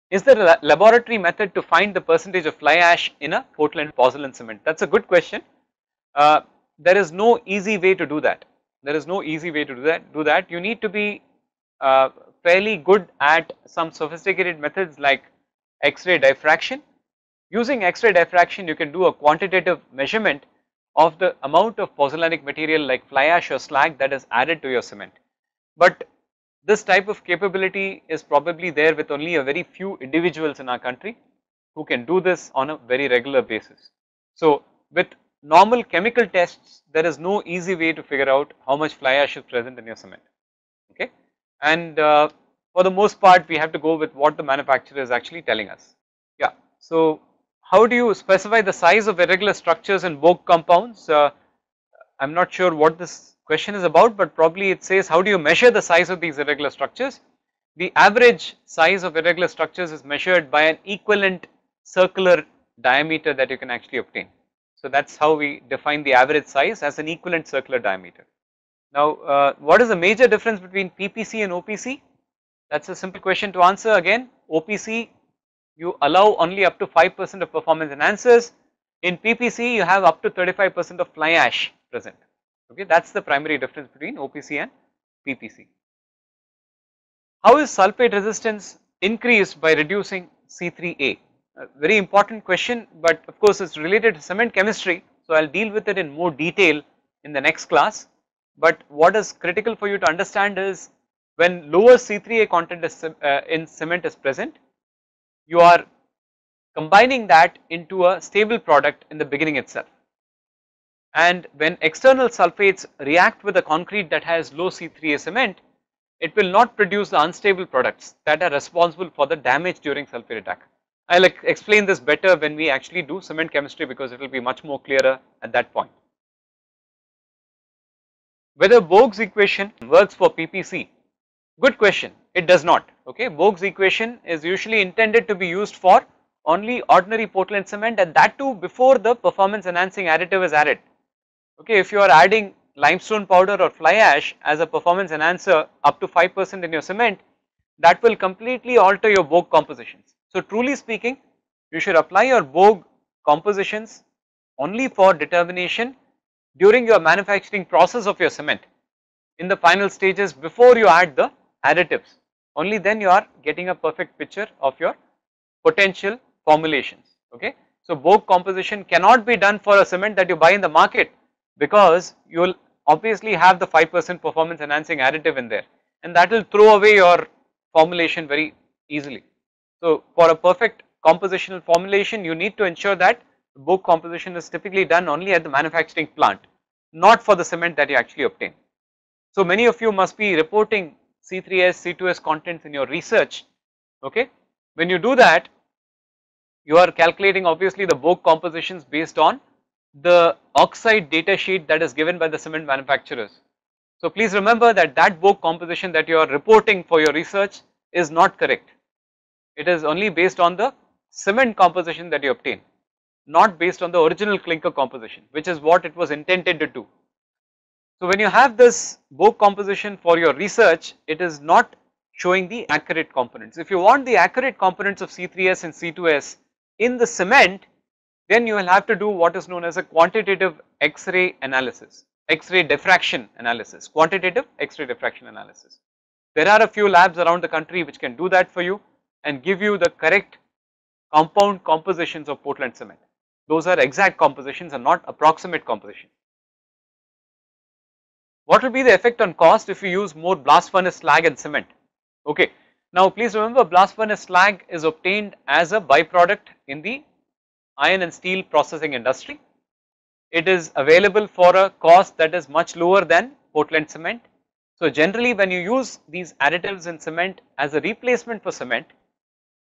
Is there a laboratory method to find the percentage of fly ash in a Portland pozzolan cement? That is a good question. There is no easy way to do that. There is no easy way to do that. You need to be fairly good at some sophisticated methods like X-ray diffraction. Using X-ray diffraction, you can do a quantitative measurement of the amount of pozzolanic material like fly ash or slag that is added to your cement. But this type of capability is probably there with only a very few individuals in our country who can do this on a very regular basis. So with normal chemical tests, there is no easy way to figure out how much fly ash is present in your cement. Okay. And for the most part, we have to go with what the manufacturer is actually telling us. Yeah. So how do you specify the size of irregular structures in Vogue compounds? I am not sure what this question is about, but probably it says how do you measure the size of these irregular structures? The average size of irregular structures is measured by an equivalent circular diameter that you can actually obtain. So that is how we define the average size, as an equivalent circular diameter. Now what is the major difference between PPC and OPC? That is a simple question to answer. Again, OPC you allow only up to 5% of performance enhancers. In PPC you have up to 35% of fly ash present. Okay, that is the primary difference between OPC and PPC. How is sulfate resistance increased by reducing C3A? A very important question, but of course it is related to cement chemistry, so I will deal with it in more detail in the next class. But what is critical for you to understand is when lower C3A content is, in cement is present, you are combining that into a stable product in the beginning itself. And when external sulfates react with a concrete that has low C3A cement, it will not produce the unstable products that are responsible for the damage during sulfate attack. I will explain this better when we actually do cement chemistry, because it will be much more clearer at that point. Whether Bogue's equation works for PPC? Good question. It does not. Okay, Bogue's equation is usually intended to be used for only ordinary Portland cement, and that too before the performance enhancing additive is added. Okay, if you are adding limestone powder or fly ash as a performance enhancer up to 5% in your cement, that will completely alter your Bogue compositions. So truly speaking, you should apply your Bogue compositions only for determination during your manufacturing process of your cement in the final stages before you add the additives. Only then you are getting a perfect picture of your potential formulations. Okay, so Bogue composition cannot be done for a cement that you buy in the market, because you will obviously have the 5% performance enhancing additive in there, and that will throw away your formulation very easily. So for a perfect compositional formulation, you need to ensure that Bogue composition is typically done only at the manufacturing plant, not for the cement that you actually obtain. So many of you must be reporting C3S, C2S contents in your research. Okay, when you do that, you are calculating obviously the Bogue compositions based on the oxide data sheet that is given by the cement manufacturers. So please remember that that Bogue composition that you are reporting for your research is not correct. It is only based on the cement composition that you obtain, not based on the original clinker composition, which is what it was intended to do. So when you have this Bogue composition for your research, it is not showing the accurate components. If you want the accurate components of C3S and C2S in the cement, then you will have to do what is known as a quantitative X-ray analysis, X-ray diffraction analysis, quantitative X-ray diffraction analysis. There are a few labs around the country which can do that for you and give you the correct compound compositions of Portland cement. Those are exact compositions and not approximate compositions. What will be the effect on cost if you use more blast furnace slag and cement? Okay, now please remember, blast furnace slag is obtained as a byproduct in the iron and steel processing industry. It is available for a cost that is much lower than Portland cement. So generally when you use these additives in cement as a replacement for cement,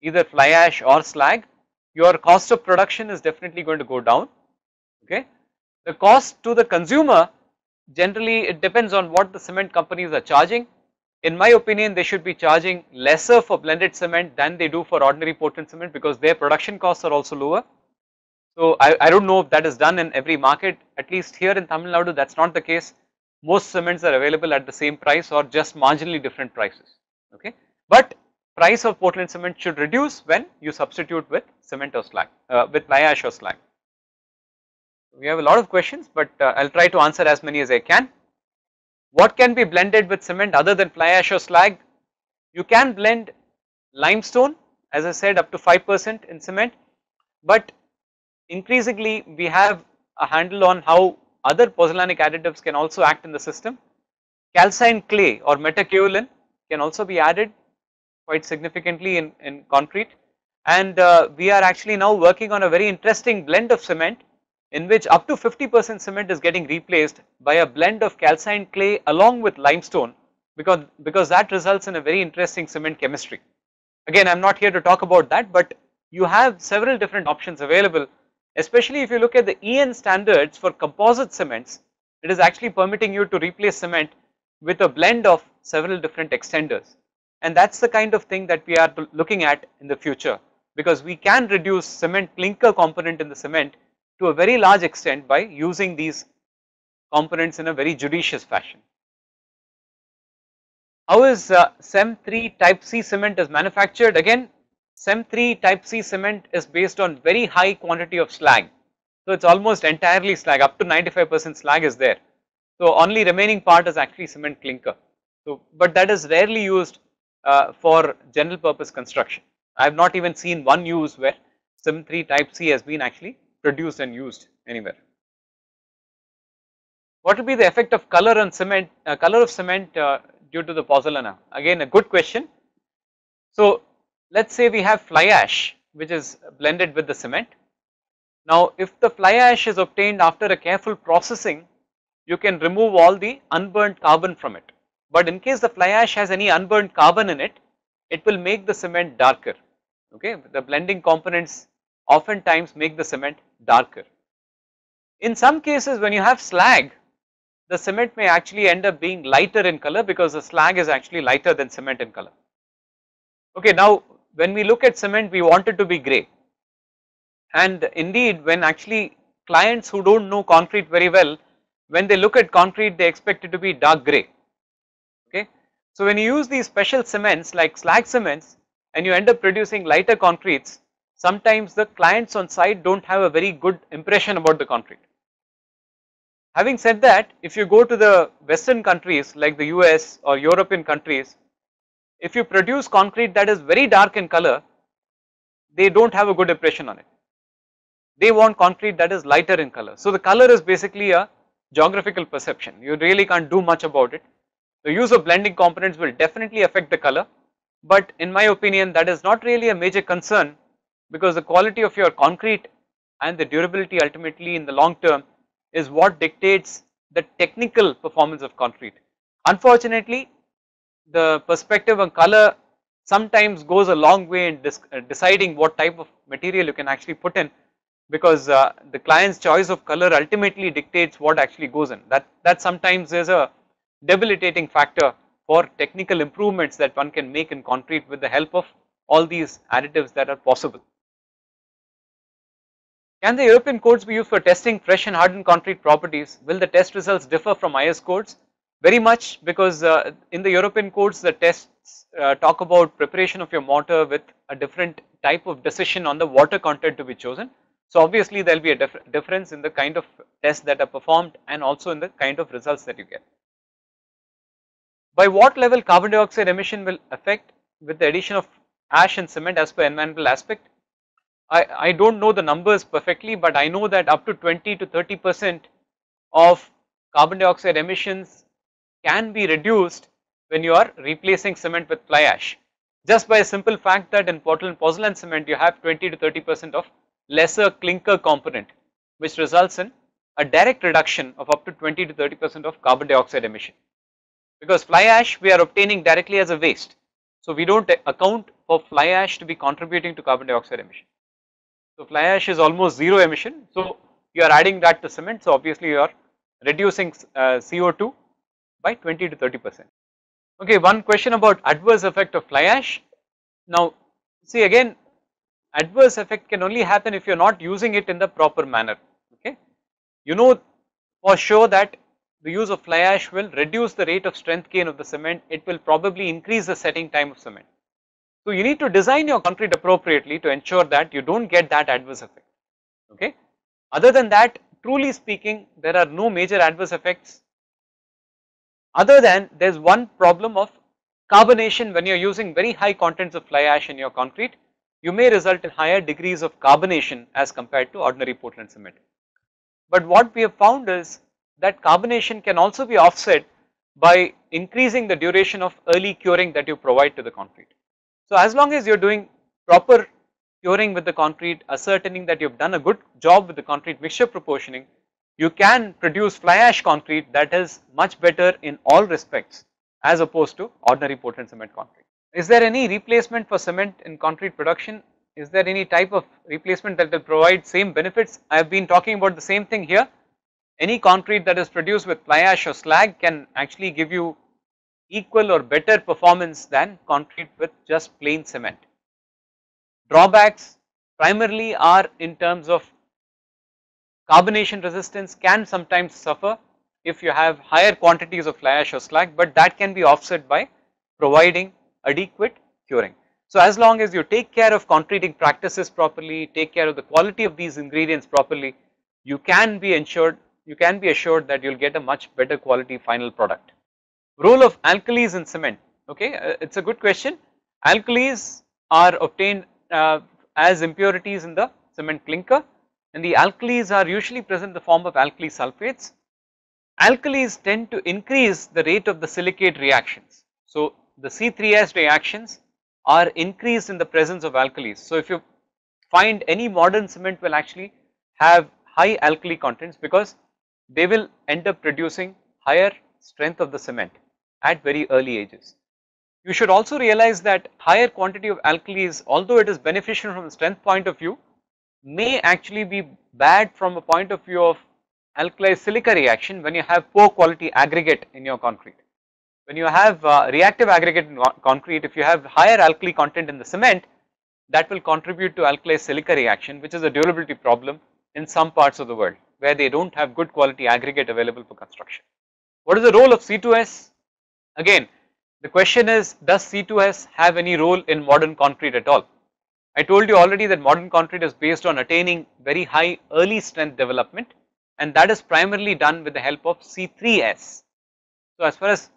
either fly ash or slag, your cost of production is definitely going to go down. Okay, the cost to the consumer, generally it depends on what the cement companies are charging. In my opinion, they should be charging lesser for blended cement than they do for ordinary Portland cement, because their production costs are also lower. So I don't know if that is done in every market. At least here in Tamil Nadu, that's not the case. Most cements are available at the same price or just marginally different prices. Okay, but price of Portland cement should reduce when you substitute with cement or slag, with fly ash or slag. We have a lot of questions, but I'll try to answer as many as I can. What can be blended with cement other than fly ash or slag? You can blend limestone, as I said, up to 5% in cement, but increasingly we have a handle on how other pozzolanic additives can also act in the system. Calcined clay or metakaolin can also be added quite significantly in concrete, and we are actually now working on a very interesting blend of cement in which up to 50% cement is getting replaced by a blend of calcined clay along with limestone, because that results in a very interesting cement chemistry. Again, I am not here to talk about that, but you have several different options available, especially if you look at the EN standards for composite cements. It is actually permitting you to replace cement with a blend of several different extenders, and that is the kind of thing that we are looking at in the future, because we can reduce cement clinker component in the cement to a very large extent by using these components in a very judicious fashion. How is CEM3 type C cement is manufactured? Again, CEM3 type C cement is based on very high quantity of slag. So it is almost entirely slag, up to 95% slag is there. So only remaining part is actually cement clinker. So, but that is rarely used for general purpose construction. I have not even seen one use where Cement 3 type C has been actually produced and used anywhere. What will be the effect of color on cement, color of cement due to the pozzolana? Again a good question. So let us say we have fly ash which is blended with the cement. Now if the fly ash is obtained after a careful processing, you can remove all the unburnt carbon from it. But in case the fly ash has any unburnt carbon in it, it will make the cement darker. Okay, the blending components oftentimes make the cement darker. In some cases when you have slag, the cement may actually end up being lighter in color because the slag is actually lighter than cement in color. Okay, now when we look at cement, we want it to be grey, and indeed when actually clients who do not know concrete very well, when they look at concrete they expect it to be dark grey. Okay, so when you use these special cements like slag cements and you end up producing lighter concretes, sometimes the clients on site do not have a very good impression about the concrete. Having said that, if you go to the western countries like the US or European countries, if you produce concrete that is very dark in color, they do not have a good impression on it. They want concrete that is lighter in color. So the color is basically a geographical perception, you really can't do much about it. The use of blending components will definitely affect the color, but in my opinion that is not really a major concern, because the quality of your concrete and the durability ultimately in the long term is what dictates the technical performance of concrete. Unfortunately, the perspective on color sometimes goes a long way in deciding what type of material you can actually put in, because the client's choice of color ultimately dictates what actually goes in. That sometimes is a debilitating factor for technical improvements that one can make in concrete with the help of all these additives that are possible. Can the European codes be used for testing fresh and hardened concrete properties? Will the test results differ from IS codes? Very much, because in the European codes the tests talk about preparation of your mortar with a different type of decision on the water content to be chosen. So obviously there will be a difference in the kind of tests that are performed and also in the kind of results that you get. By what level carbon dioxide emission will affect with the addition of ash and cement as per environmental aspect? I do not know the numbers perfectly, but I know that up to 20 to 30% of carbon dioxide emissions can be reduced when you are replacing cement with fly ash, just by a simple fact that in Portland pozzolan cement you have 20 to 30% of lesser clinker component, which results in a direct reduction of up to 20 to 30% of carbon dioxide emission, because fly ash we are obtaining directly as a waste. So we do not account for fly ash to be contributing to carbon dioxide emission. So fly ash is almost zero emission, so you are adding that to cement, so obviously you are reducing CO2 by 20 to 30%. Okay, one question about adverse effect of fly ash. Now see, again, adverse effect can only happen if you are not using it in the proper manner. Okay, you know for sure that the use of fly ash will reduce the rate of strength gain of the cement, it will probably increase the setting time of cement. So you need to design your concrete appropriately to ensure that you do not get that adverse effect. Okay, other than that, truly speaking, there are no major adverse effects, other than there is one problem of carbonation. When you are using very high contents of fly ash in your concrete, you may result in higher degrees of carbonation as compared to ordinary Portland cement. But what we have found is that carbonation can also be offset by increasing the duration of early curing that you provide to the concrete. So as long as you are doing proper curing with the concrete, ascertaining that you have done a good job with the concrete mixture proportioning, you can produce fly ash concrete that is much better in all respects as opposed to ordinary Portland cement concrete. Is there any replacement for cement in concrete production? Is there any type of replacement that will provide same benefits? I have been talking about the same thing here. Any concrete that is produced with fly ash or slag can actually give you equal or better performance than concrete with just plain cement. Drawbacks primarily are in terms of carbonation resistance can sometimes suffer if you have higher quantities of fly ash or slag, but that can be offset by providing adequate curing. So as long as you take care of concreting practices properly, take care of the quality of these ingredients properly, you can be ensured you can be assured that you will get a much better quality final product. Role of alkalis in cement, okay, it's a good question. Alkalis are obtained as impurities in the cement clinker, and the alkalis are usually present in the form of alkali sulfates. Alkalis tend to increase the rate of the silicate reactions. So, the C3S reactions are increased in the presence of alkalis. So, if you find any modern cement will actually have high alkali contents because they will end up producing higher strength of the cement at very early ages. You should also realize that higher quantity of alkalis, although it is beneficial from a strength point of view, may actually be bad from a point of view of alkali silica reaction when you have poor quality aggregate in your concrete. When you have reactive aggregate in concrete, if you have higher alkali content in the cement, that will contribute to alkali silica reaction, which is a durability problem in some parts of the world where they do not have good quality aggregate available for construction. What is the role of C2S? Again, the question is, does C2S have any role in modern concrete at all? I told you already that modern concrete is based on attaining very high early strength development, and that is primarily done with the help of C3S. So, as far as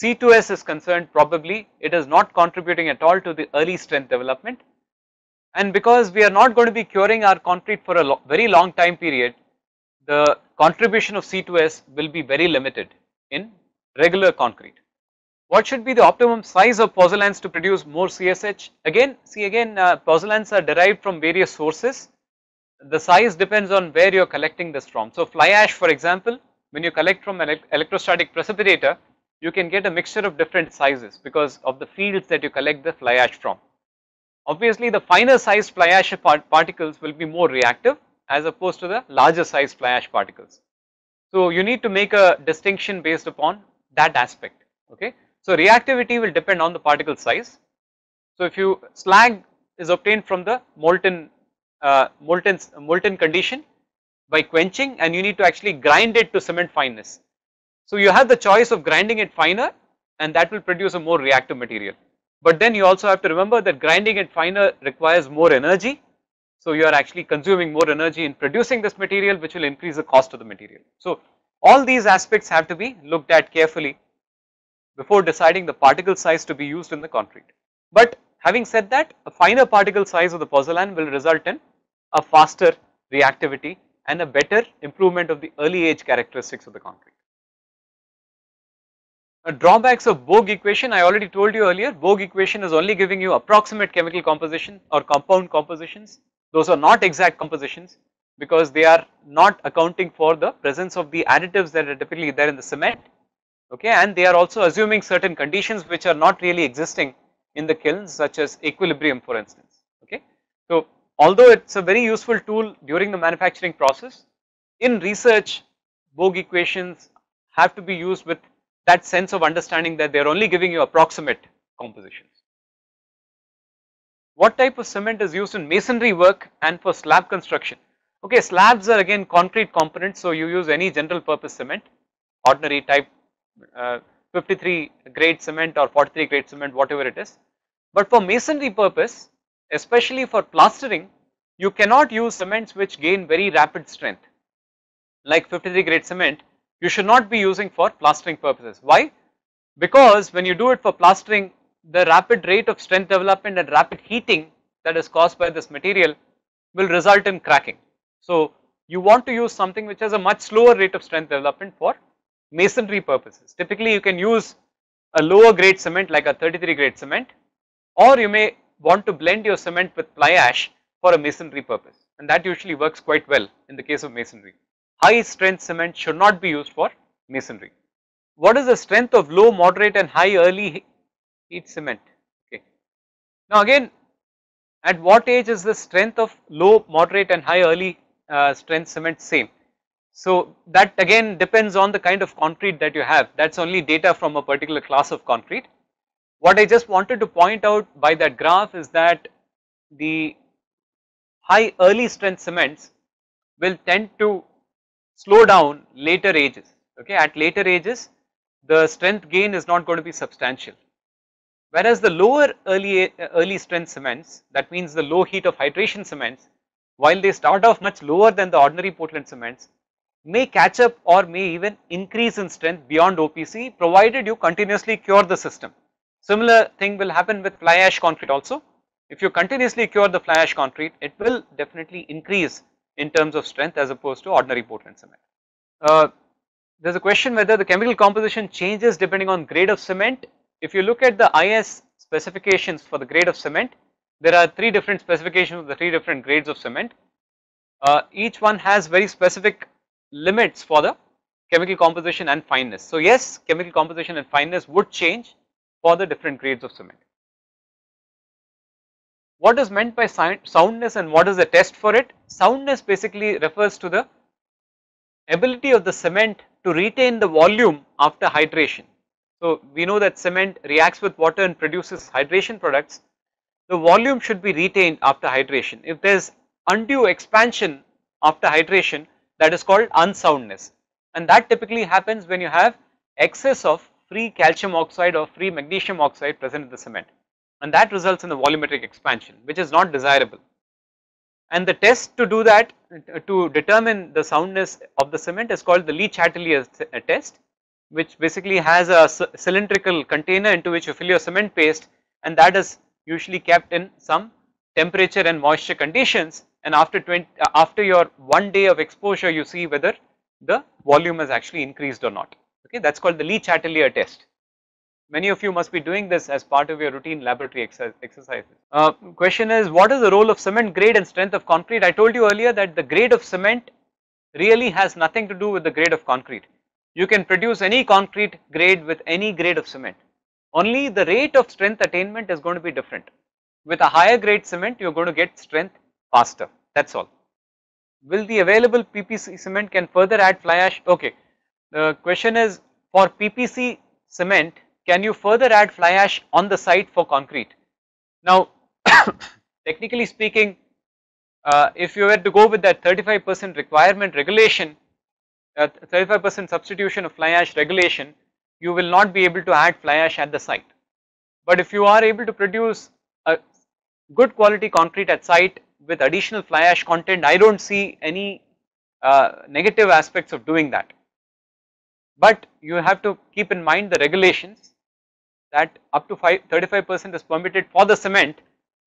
C2S is concerned, probably it is not contributing at all to the early strength development, and because we are not going to be curing our concrete for a very long time period, the contribution of C2S will be very limited in regular concrete. What should be the optimum size of pozzolans to produce more CSH? Again, pozzolans are derived from various sources. The size depends on where you are collecting this from. So, fly ash, for example, when you collect from an electrostatic precipitator, you can get a mixture of different sizes because of the fields that you collect the fly ash from. Obviously, the finer sized fly ash particles will be more reactive as opposed to the larger sized fly ash particles. So, you need to make a distinction based upon that aspect, okay. So, reactivity will depend on the particle size. So, if you slag is obtained from the molten condition by quenching, and you need to actually grind it to cement fineness. So, you have the choice of grinding it finer, and that will produce a more reactive material. But then you also have to remember that grinding it finer requires more energy. So, you are actually consuming more energy in producing this material, which will increase the cost of the material. So, all these aspects have to be looked at carefully before deciding the particle size to be used in the concrete. But having said that, a finer particle size of the pozzolan will result in a faster reactivity and a better improvement of the early age characteristics of the concrete. Drawbacks of Bogue equation, I already told you earlier, Bogue equation is only giving you approximate chemical composition or compound compositions. Those are not exact compositions because they are not accounting for the presence of the additives that are typically there in the cement, okay, and they are also assuming certain conditions which are not really existing in the kilns, such as equilibrium, for instance, okay. So, although it is a very useful tool during the manufacturing process, in research Bogue equations have to be used with that sense of understanding that they are only giving you approximate compositions. What type of cement is used in masonry work and for slab construction? Okay, slabs are again concrete components, so you use any general purpose cement, ordinary type 53 grade cement or 43 grade cement, whatever it is. But for masonry purpose, especially for plastering, you cannot use cements which gain very rapid strength. Like 53 grade cement, you should not be using for plastering purposes. Why? Because when you do it for plastering, the rapid rate of strength development and rapid heating that is caused by this material will result in cracking. So, you want to use something which has a much slower rate of strength development for masonry purposes. Typically, you can use a lower grade cement like a 33 grade cement, or you may want to blend your cement with fly ash for a masonry purpose, and that usually works quite well in the case of masonry. High strength cement should not be used for masonry. What is the strength of low, moderate and high early heat cement? Okay. Now again, at what age is the strength of low, moderate and high early strength cement same? So that again depends on the kind of concrete that you have. That is only data from a particular class of concrete. What I just wanted to point out by that graph is that the high early strength cements will tend to slow down later ages, okay. At later ages, the strength gain is not going to be substantial, whereas the lower early strength cements, that means the low heat of hydration cements, while they start off much lower than the ordinary Portland cements, may catch up or may even increase in strength beyond OPC provided you continuously cure the system. Similar thing will happen with fly ash concrete also. If you continuously cure the fly ash concrete, it will definitely increase in terms of strength as opposed to ordinary Portland cement. There is a question whether the chemical composition changes depending on grade of cement. If you look at the IS specifications for the grade of cement, there are 3 different specifications of the 3 different grades of cement. Each one has very specific limits for the chemical composition and fineness. So yes, chemical composition and fineness would change for the different grades of cement. What is meant by soundness and what is the test for it? Soundness basically refers to the ability of the cement to retain the volume after hydration. So we know that cement reacts with water and produces hydration products. The volume should be retained after hydration. If there is undue expansion after hydration, that is called unsoundness, and that typically happens when you have excess of free calcium oxide or free magnesium oxide present in the cement, and that results in the volumetric expansion, which is not desirable. And the test to do that, to determine the soundness of the cement, is called the Le Chatelier test, which basically has a cylindrical container into which you fill your cement paste, and that is usually kept in some temperature and moisture conditions, and after your 1 day of exposure you see whether the volume has actually increased or not. Okay, that is called the Le Chatelier test. Many of you must be doing this as part of your routine laboratory exercises. Question is, what is the role of cement grade and strength of concrete? I told you earlier that the grade of cement really has nothing to do with the grade of concrete. You can produce any concrete grade with any grade of cement. Only the rate of strength attainment is going to be different. With a higher grade cement, you are going to get strength faster. That is all. Will the available PPC cement can further add fly ash? Okay. The question is, for PPC cement, can you further add fly ash on the site for concrete? Now, technically speaking, if you were to go with that 35% requirement regulation, 35% substitution of fly ash regulation, you will not be able to add fly ash at the site. But if you are able to produce a good quality concrete at site with additional fly ash content, I do not see any negative aspects of doing that. But you have to keep in mind the regulations that up to 35% is permitted for the cement,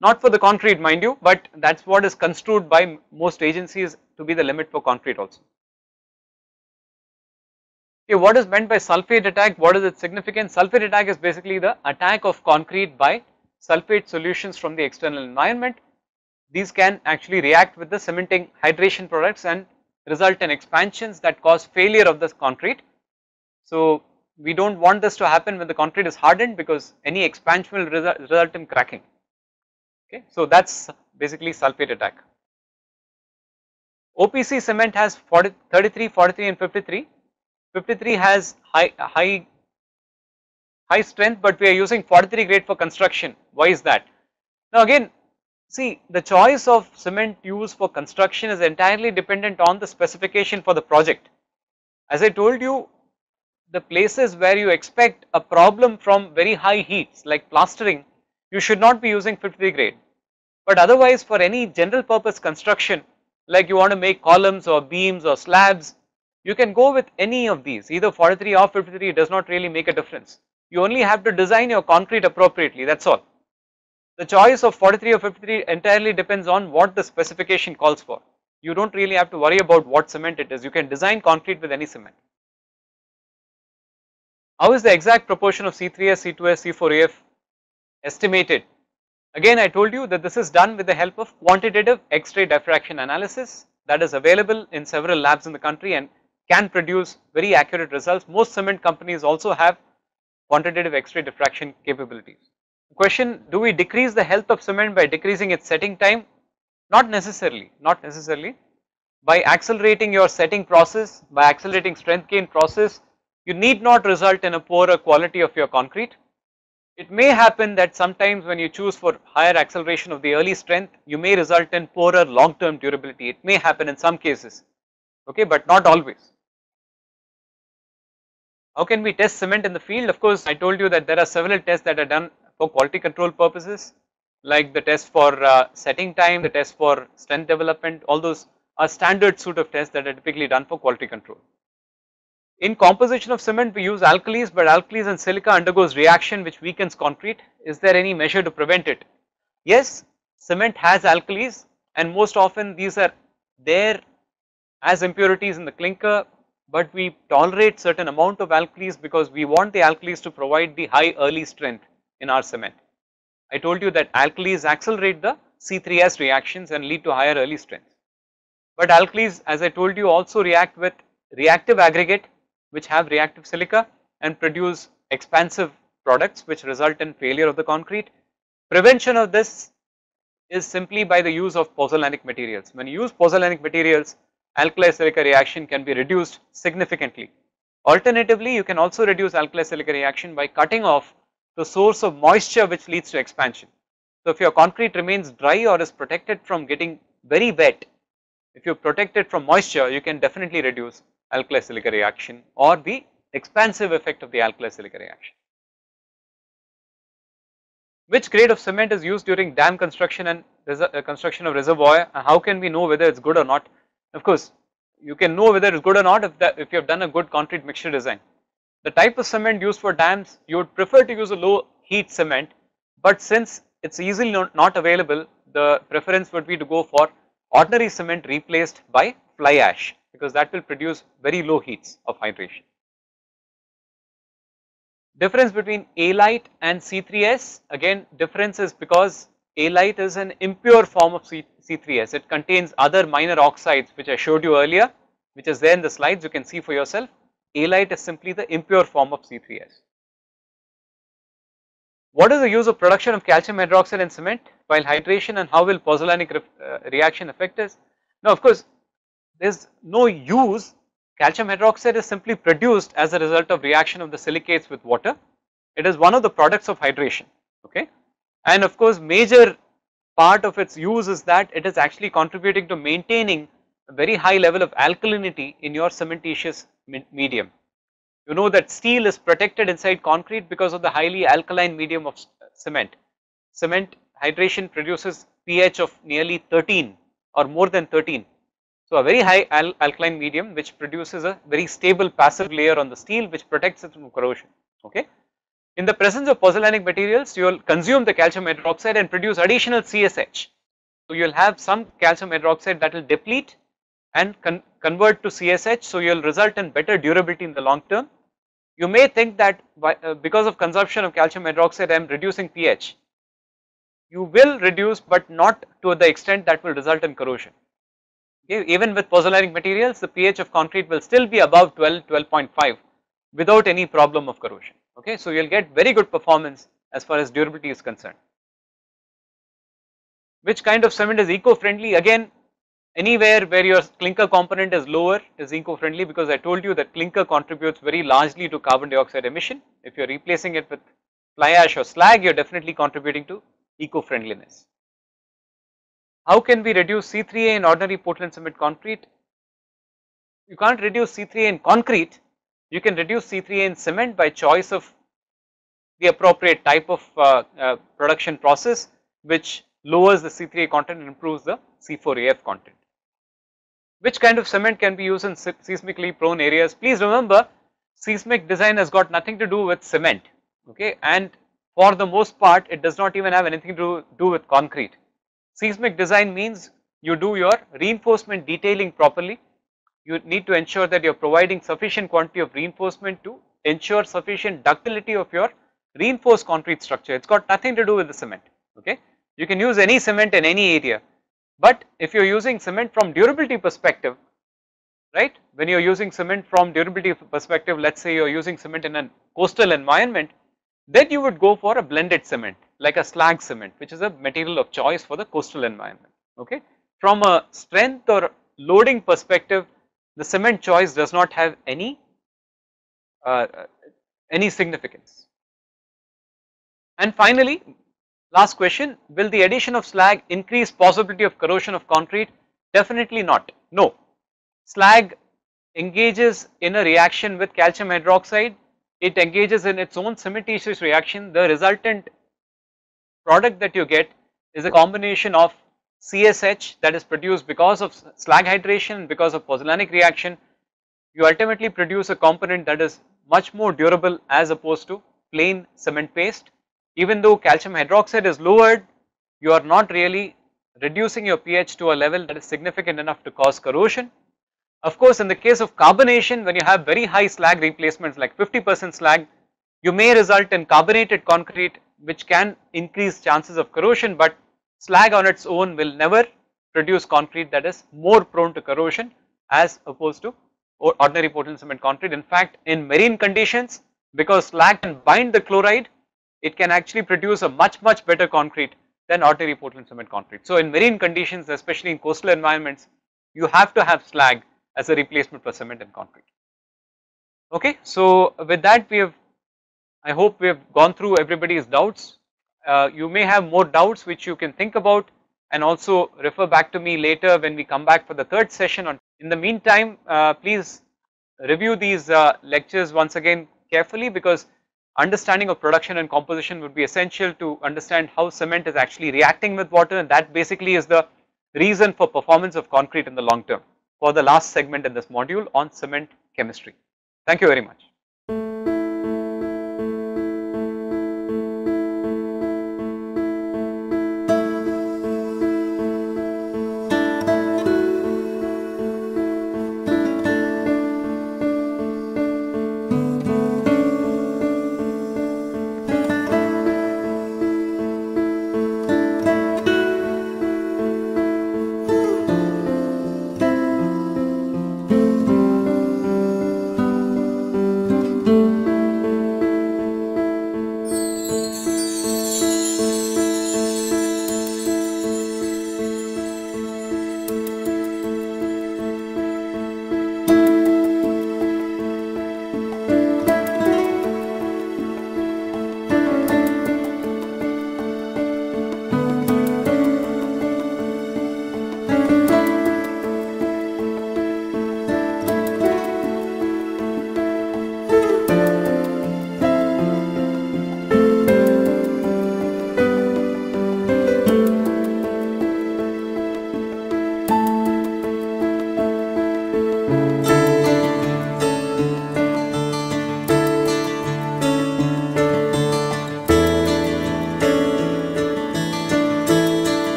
not for the concrete, mind you, but that is what is construed by most agencies to be the limit for concrete also. Okay, what is meant by sulfate attack? What is its significance? Sulfate attack is basically the attack of concrete by sulfate solutions from the external environment. These can actually react with the cementing hydration products and result in expansions that cause failure of this concrete. So we do not want this to happen when the concrete is hardened, because any expansion will result in cracking. Okay, so that is basically sulfate attack. OPC cement has 33, 43 and 53. 53 has high strength, but we are using 43 grade for construction. Why is that? Now again, see, the choice of cement used for construction is entirely dependent on the specification for the project. As I told you, the places where you expect a problem from very high heats like plastering, you should not be using 53 grade. But otherwise, for any general purpose construction, like you want to make columns or beams or slabs, you can go with any of these, either 43 or 53. It does not really make a difference. You only have to design your concrete appropriately, that is all. The choice of 43 or 53 entirely depends on what the specification calls for. You do not really have to worry about what cement it is. You can design concrete with any cement. How is the exact proportion of C3S, C2S, C4AF estimated? Again, I told you that this is done with the help of quantitative X-ray diffraction analysis that is available in several labs in the country and can produce very accurate results. Most cement companies also have quantitative X-ray diffraction capabilities. The question, do we decrease the health of cement by decreasing its setting time? Not necessarily, not necessarily. By accelerating your setting process, by accelerating strength gain process, you need not result in a poorer quality of your concrete. It may happen that sometimes when you choose for higher acceleration of the early strength, you may result in poorer long term durability. It may happen in some cases, okay, but not always. How can we test cement in the field? Of course, I told you that there are several tests that are done for quality control purposes, like the test for setting time, the test for strength development. All those a standard suite of tests that are typically done for quality control. In composition of cement, we use alkalis, but alkalis and silica undergoes reaction which weakens concrete. Is there any measure to prevent it? Yes, cement has alkalis, and most often these are there as impurities in the clinker, but we tolerate certain amount of alkalis because we want the alkalis to provide the high early strength in our cement. I told you that alkalis accelerate the C3S reactions and lead to higher early strength. But alkalis, as I told you, also react with reactive aggregate which have reactive silica and produce expansive products which result in failure of the concrete. Prevention of this is simply by the use of pozzolanic materials. When you use pozzolanic materials, alkali silica reaction can be reduced significantly. Alternatively, you can also reduce alkali silica reaction by cutting off the source of moisture which leads to expansion. So, if your concrete remains dry or is protected from getting very wet, if you protect it from moisture, you can definitely reduce alkali silica reaction or the expansive effect of the alkali silica reaction. Which grade of cement is used during dam construction and construction of reservoir, and how can we know whether it is good or not? Of course, you can know whether it is good or not if you have done a good concrete mixture design. The type of cement used for dams, you would prefer to use a low heat cement, but since it is easily not available, the preference would be to go for ordinary cement replaced by fly ash, because that will produce very low heats of hydration. Difference between A-lite and C3S, again difference is because A-lite is an impure form of C3S. It contains other minor oxides which I showed you earlier, which is there in the slides, you can see for yourself. A-lite is simply the impure form of C3S. What is the use of production of calcium hydroxide in cement while hydration, and how will pozzolanic reaction affect us? Now, of course, there is no use. Calcium hydroxide is simply produced as a result of reaction of the silicates with water. It is one of the products of hydration, okay, and of course major part of its use is that it is actually contributing to maintaining a very high level of alkalinity in your cementitious medium. You know that steel is protected inside concrete because of the highly alkaline medium of cement. Cement hydration produces pH of nearly 13 or more than 13. So, a very high alkaline medium which produces a very stable passive layer on the steel which protects it from corrosion, okay. In the presence of pozzolanic materials, you will consume the calcium hydroxide and produce additional CSH. So, you will have some calcium hydroxide that will deplete and convert to CSH, so you will result in better durability in the long term. You may think that because of consumption of calcium hydroxide I am reducing pH. You will reduce, but not to the extent that will result in corrosion. Okay, even with pozzolanic materials, the pH of concrete will still be above 12, 12.5 without any problem of corrosion. Okay, so you will get very good performance as far as durability is concerned. Which kind of cement is eco-friendly? Again, anywhere where your clinker component is lower is eco-friendly, because I told you that clinker contributes very largely to carbon dioxide emission. If you are replacing it with fly ash or slag, you are definitely contributing to eco-friendliness. How can we reduce C3A in ordinary Portland cement concrete? You can't reduce C3A in concrete, you can reduce C3A in cement by choice of the appropriate type of production process which lowers the C3A content and improves the C4AF content. Which kind of cement can be used in seismically prone areas? Please remember, seismic design has got nothing to do with cement, okay, and for the most part it does not even have anything to do with concrete. Seismic design means you do your reinforcement detailing properly. You need to ensure that you are providing sufficient quantity of reinforcement to ensure sufficient ductility of your reinforced concrete structure. It's got nothing to do with the cement, okay. You can use any cement in any area, but if you're using cement from durability perspective, right, when you're using cement from durability perspective, let's say you're using cement in a coastal environment, then you would go for a blended cement like a slag cement, which is a material of choice for the coastal environment, okay. From a strength or loading perspective, the cement choice does not have any significance. And finally, last question, will the addition of slag increase possibility of corrosion of concrete? Definitely not, no. Slag engages in a reaction with calcium hydroxide, it engages in its own cementitious reaction. The resultant product that you get is a combination of CSH that is produced because of slag hydration, because of pozzolanic reaction, you ultimately produce a component that is much more durable as opposed to plain cement paste. Even though calcium hydroxide is lowered, you are not really reducing your pH to a level that is significant enough to cause corrosion. Of course, in the case of carbonation, when you have very high slag replacements like 50% slag, you may result in carbonated concrete which can increase chances of corrosion, but slag on its own will never produce concrete that is more prone to corrosion as opposed to ordinary Portland cement concrete. In fact, in marine conditions, because slag can bind the chloride, it can actually produce a much better concrete than ordinary Portland cement concrete. So in marine conditions, especially in coastal environments, you have to have slag as a replacement for cement and concrete. Okay, so with that I hope we have gone through everybody's doubts. You may have more doubts which you can think about and also refer back to me later when we come back for the third session. In the meantime, please review these lectures once again carefully, because understanding of production and composition would be essential to understand how cement is actually reacting with water, and that basically is the reason for performance of concrete in the long term, for the last segment in this module on cement chemistry. Thank you very much.